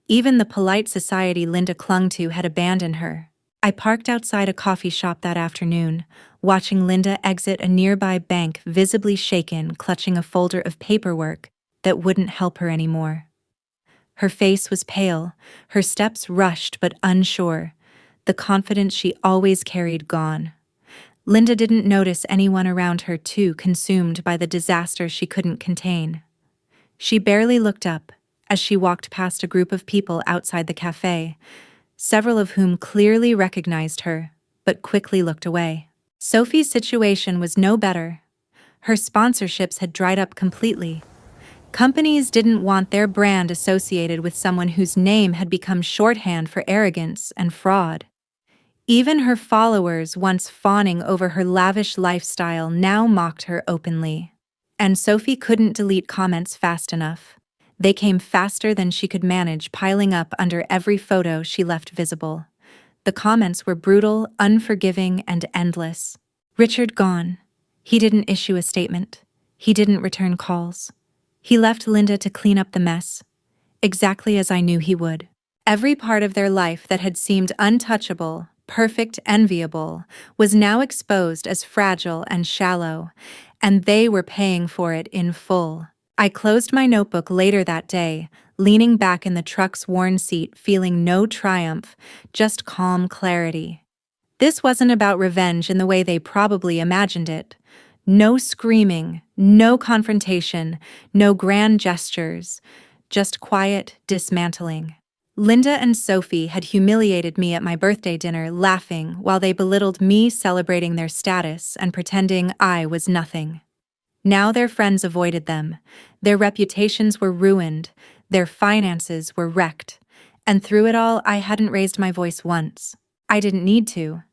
Even the polite society Linda clung to had abandoned her. I parked outside a coffee shop that afternoon, watching Linda exit a nearby bank, visibly shaken, clutching a folder of paperwork that wouldn't help her anymore. Her face was pale, her steps rushed but unsure, the confidence she always carried gone. Linda didn't notice anyone around her, too consumed by the disaster she couldn't contain. She barely looked up as she walked past a group of people outside the cafe, several of whom clearly recognized her, but quickly looked away. Sophie's situation was no better. Her sponsorships had dried up completely. Companies didn't want their brand associated with someone whose name had become shorthand for arrogance and fraud. Even her followers, once fawning over her lavish lifestyle, now mocked her openly. And Sophie couldn't delete comments fast enough. They came faster than she could manage, piling up under every photo she left visible. The comments were brutal, unforgiving, and endless. Richard gone. He didn't issue a statement. He didn't return calls. He left Linda to clean up the mess, exactly as I knew he would. Every part of their life that had seemed untouchable, perfect, enviable, was now exposed as fragile and shallow, and they were paying for it in full. I closed my notebook later that day, leaning back in the truck's worn seat, feeling no triumph, just calm clarity. This wasn't about revenge in the way they probably imagined it. No screaming, no confrontation, no grand gestures, just quiet dismantling. Linda and Sophie had humiliated me at my birthday dinner, laughing while they belittled me, celebrating their status and pretending I was nothing. Now their friends avoided them. Their reputations were ruined. Their finances were wrecked. And through it all, I hadn't raised my voice once. I didn't need to.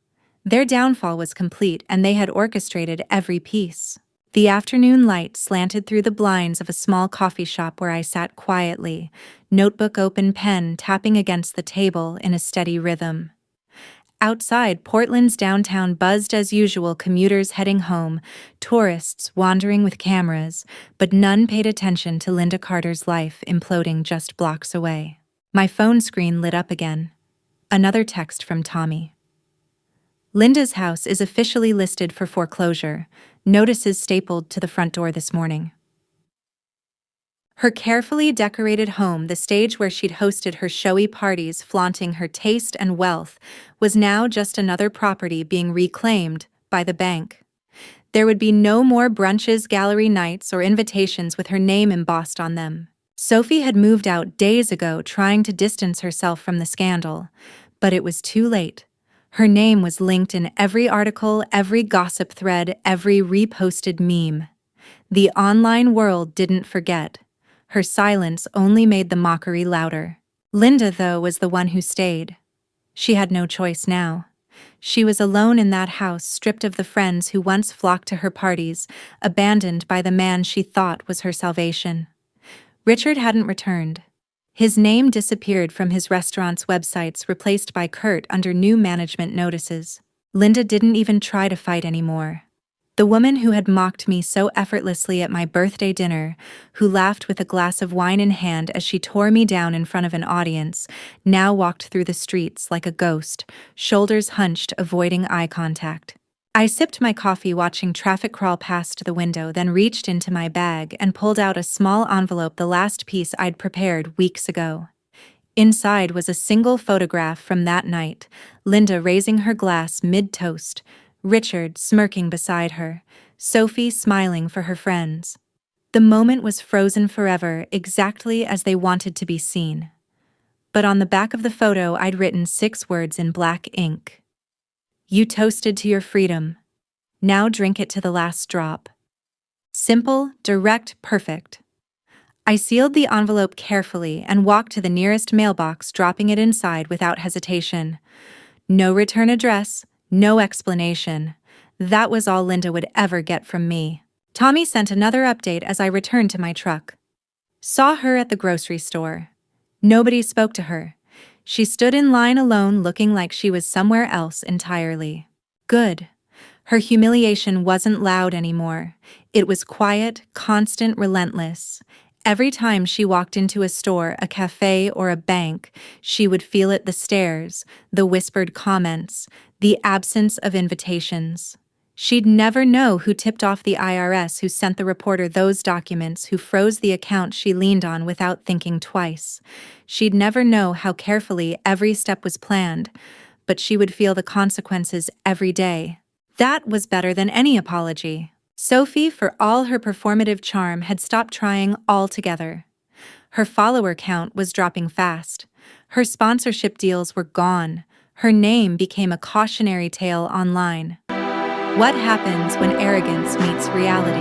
Their downfall was complete, and they had orchestrated every piece. The afternoon light slanted through the blinds of a small coffee shop where I sat quietly, notebook open, pen tapping against the table in a steady rhythm. Outside, Portland's downtown buzzed as usual, commuters heading home, tourists wandering with cameras, but none paid attention to Linda Carter's life imploding just blocks away. My phone screen lit up again. Another text from Tommy. Linda's house is officially listed for foreclosure. Notices stapled to the front door this morning. Her carefully decorated home, the stage where she'd hosted her showy parties, flaunting her taste and wealth, was now just another property being reclaimed by the bank. There would be no more brunches, gallery nights, or invitations with her name embossed on them. Sophie had moved out days ago, trying to distance herself from the scandal, but it was too late. Her name was linked in every article, every gossip thread, every reposted meme. The online world didn't forget. Her silence only made the mockery louder. Linda, though, was the one who stayed. She had no choice now. She was alone in that house, stripped of the friends who once flocked to her parties, abandoned by the man she thought was her salvation. Richard hadn't returned. His name disappeared from his restaurant's websites, replaced by Kurt under new management notices. Linda didn't even try to fight anymore. The woman who had mocked me so effortlessly at my birthday dinner, who laughed with a glass of wine in hand as she tore me down in front of an audience, now walked through the streets like a ghost, shoulders hunched, avoiding eye contact. I sipped my coffee, watching traffic crawl past the window, then reached into my bag and pulled out a small envelope, the last piece I'd prepared weeks ago. Inside was a single photograph from that night, Linda raising her glass mid-toast, Richard smirking beside her, Sophie smiling for her friends. The moment was frozen forever, exactly as they wanted to be seen. But on the back of the photo I'd written 6 words in black ink. You toasted to your freedom. Now drink it to the last drop. Simple, direct, perfect. I sealed the envelope carefully and walked to the nearest mailbox, dropping it inside without hesitation. No return address, no explanation. That was all Linda would ever get from me. Tommy sent another update as I returned to my truck. Saw her at the grocery store. Nobody spoke to her. She stood in line alone, looking like she was somewhere else entirely. Good. Her humiliation wasn't loud anymore. It was quiet, constant, relentless. Every time she walked into a store, a cafe, or a bank, she would feel it: the stares, the whispered comments, the absence of invitations. She'd never know who tipped off the IRS, who sent the reporter those documents, who froze the account she leaned on without thinking twice. She'd never know how carefully every step was planned, but she would feel the consequences every day. That was better than any apology. Sophie, for all her performative charm, had stopped trying altogether. Her follower count was dropping fast. Her sponsorship deals were gone. Her name became a cautionary tale online. What happens when arrogance meets reality?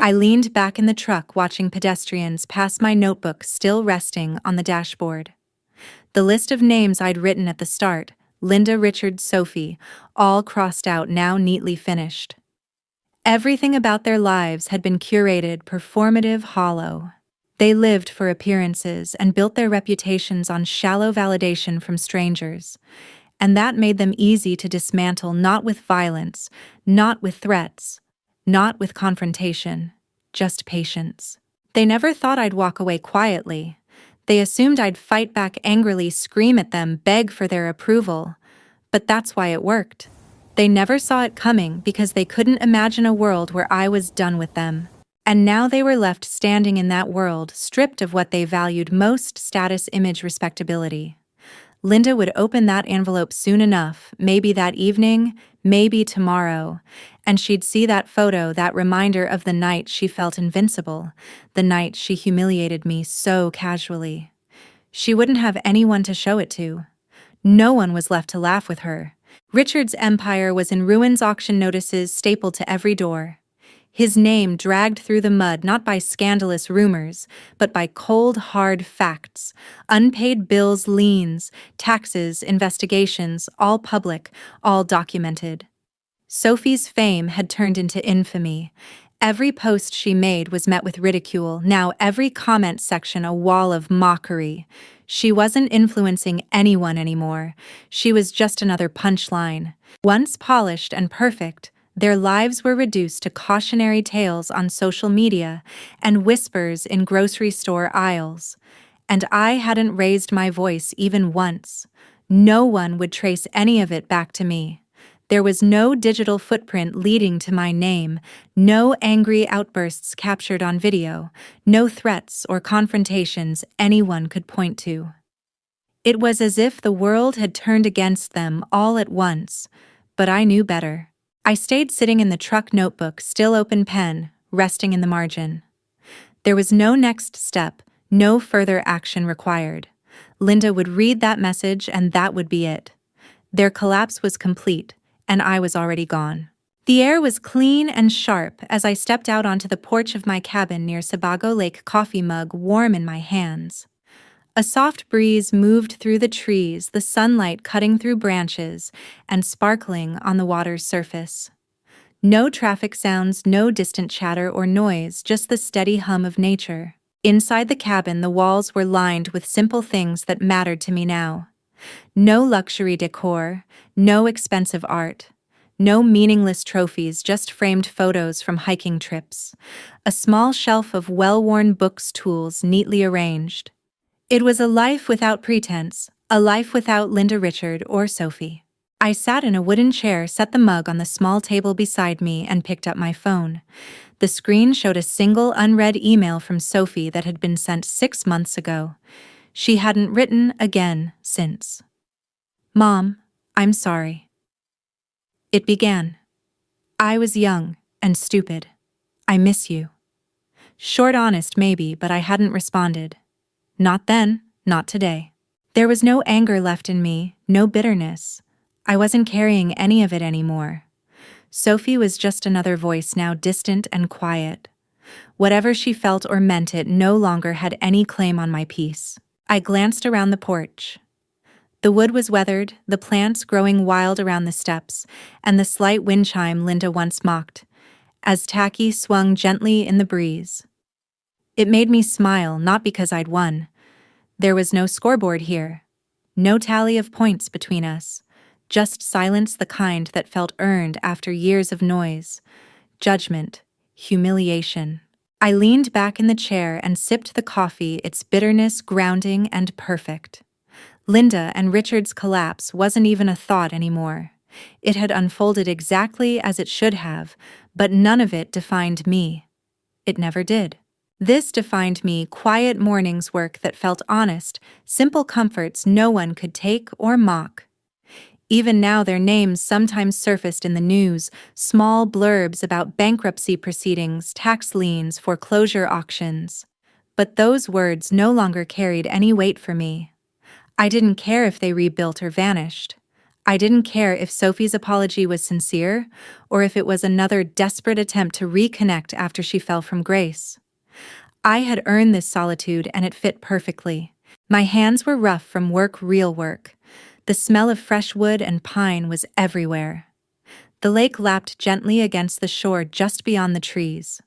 I leaned back in the truck, watching pedestrians pass, my notebook still resting on the dashboard. The list of names I'd written at the start, Linda, Richard, Sophie, all crossed out, now neatly finished. Everything about their lives had been curated, performative, hollow. They lived for appearances and built their reputations on shallow validation from strangers. And that made them easy to dismantle, not with violence, not with threats, not with confrontation, just patience. They never thought I'd walk away quietly. They assumed I'd fight back angrily, scream at them, beg for their approval. But that's why it worked. They never saw it coming because they couldn't imagine a world where I was done with them. And now they were left standing in that world, stripped of what they valued most: status, image, respectability. Linda would open that envelope soon enough, maybe that evening, maybe tomorrow, and she'd see that photo, that reminder of the night she felt invincible, the night she humiliated me so casually. She wouldn't have anyone to show it to. No one was left to laugh with her. Richard's empire was in ruins, auction notices stapled to every door. His name dragged through the mud not by scandalous rumors, but by cold, hard facts. Unpaid bills, liens, taxes, investigations, all public, all documented. Sophie's fame had turned into infamy. Every post she made was met with ridicule, now every comment section a wall of mockery. She wasn't influencing anyone anymore. She was just another punchline. Once polished and perfect, their lives were reduced to cautionary tales on social media and whispers in grocery store aisles. And I hadn't raised my voice even once. No one would trace any of it back to me. There was no digital footprint leading to my name, no angry outbursts captured on video, no threats or confrontations anyone could point to. It was as if the world had turned against them all at once, but I knew better. I stayed sitting in the truck, notebook still open, pen resting in the margin. There was no next step, no further action required. Linda would read that message and that would be it. Their collapse was complete, and I was already gone. The air was clean and sharp as I stepped out onto the porch of my cabin near Sebago Lake, coffee mug warm in my hands. A soft breeze moved through the trees, the sunlight cutting through branches and sparkling on the water's surface. No traffic sounds, no distant chatter or noise, just the steady hum of nature. Inside the cabin, the walls were lined with simple things that mattered to me now. No luxury decor, no expensive art, no meaningless trophies, just framed photos from hiking trips. A small shelf of well-worn books, tools neatly arranged. It was a life without pretense, a life without Linda, Richard, or Sophie. I sat in a wooden chair, set the mug on the small table beside me, and picked up my phone. The screen showed a single unread email from Sophie that had been sent 6 months ago. She hadn't written again since. "Mom, I'm sorry." It began. "I was young and stupid. I miss you." Short, honest maybe, but I hadn't responded. Not then, not today. There was no anger left in me, no bitterness. I wasn't carrying any of it anymore. Sophie was just another voice now, distant and quiet. Whatever she felt or meant, it no longer had any claim on my peace. I glanced around the porch. The wood was weathered, the plants growing wild around the steps, and the slight wind chime Linda once mocked, as tacky swung gently in the breeze. It made me smile, not because I'd won. There was no scoreboard here, no tally of points between us, just silence, the kind that felt earned after years of noise, judgment, humiliation. I leaned back in the chair and sipped the coffee, its bitterness grounding and perfect. Linda and Richard's collapse wasn't even a thought anymore. It had unfolded exactly as it should have, but none of it defined me. It never did. This defined me: quiet mornings, work that felt honest, simple comforts no one could take or mock. Even now, their names sometimes surfaced in the news, small blurbs about bankruptcy proceedings, tax liens, foreclosure auctions. But those words no longer carried any weight for me. I didn't care if they rebuilt or vanished. I didn't care if Sophie's apology was sincere or if it was another desperate attempt to reconnect after she fell from grace. I had earned this solitude, and it fit perfectly. My hands were rough from work, real work. The smell of fresh wood and pine was everywhere. The lake lapped gently against the shore just beyond the trees.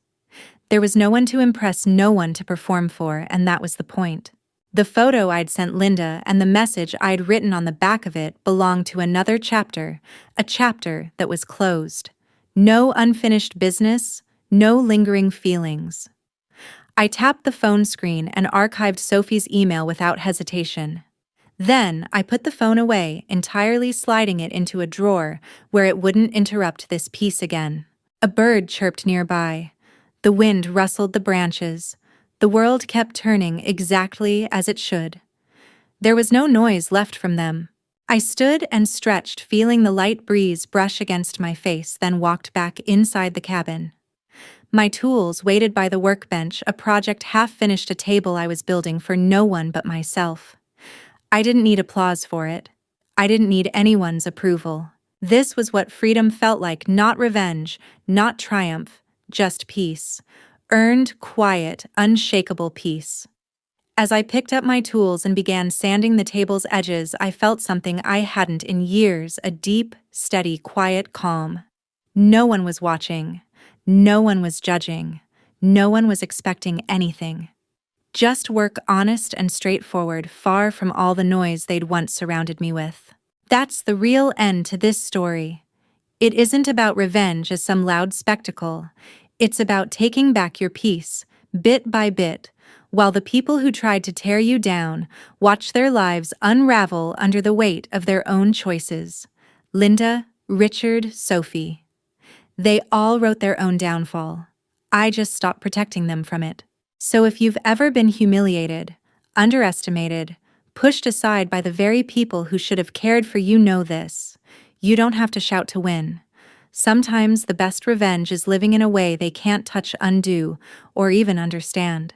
There was no one to impress, no one to perform for, and that was the point. The photo I'd sent Linda and the message I'd written on the back of it belonged to another chapter, a chapter that was closed. No unfinished business, no lingering feelings. I tapped the phone screen and archived Sophie's email without hesitation. Then I put the phone away, entirely sliding it into a drawer where it wouldn't interrupt this piece again. A bird chirped nearby. The wind rustled the branches. The world kept turning exactly as it should. There was no noise left from them. I stood and stretched, feeling the light breeze brush against my face, then walked back inside the cabin. My tools waited by the workbench, a project half finished, a table I was building for no one but myself. I didn't need applause for it. I didn't need anyone's approval. This was what freedom felt like, not revenge, not triumph, just peace. Earned, quiet, unshakable peace. As I picked up my tools and began sanding the table's edges, I felt something I hadn't in years, a deep, steady, quiet calm. No one was watching. No one was judging. No one was expecting anything. Just work, honest and straightforward, far from all the noise they'd once surrounded me with. That's the real end to this story. It isn't about revenge as some loud spectacle. It's about taking back your peace, bit by bit, while the people who tried to tear you down watch their lives unravel under the weight of their own choices. Linda, Richard, Sophie. They all wrote their own downfall. I just stopped protecting them from it. So if you've ever been humiliated, underestimated, pushed aside by the very people who should have cared for you, know this. You don't have to shout to win. Sometimes the best revenge is living in a way they can't touch, undo, or even understand.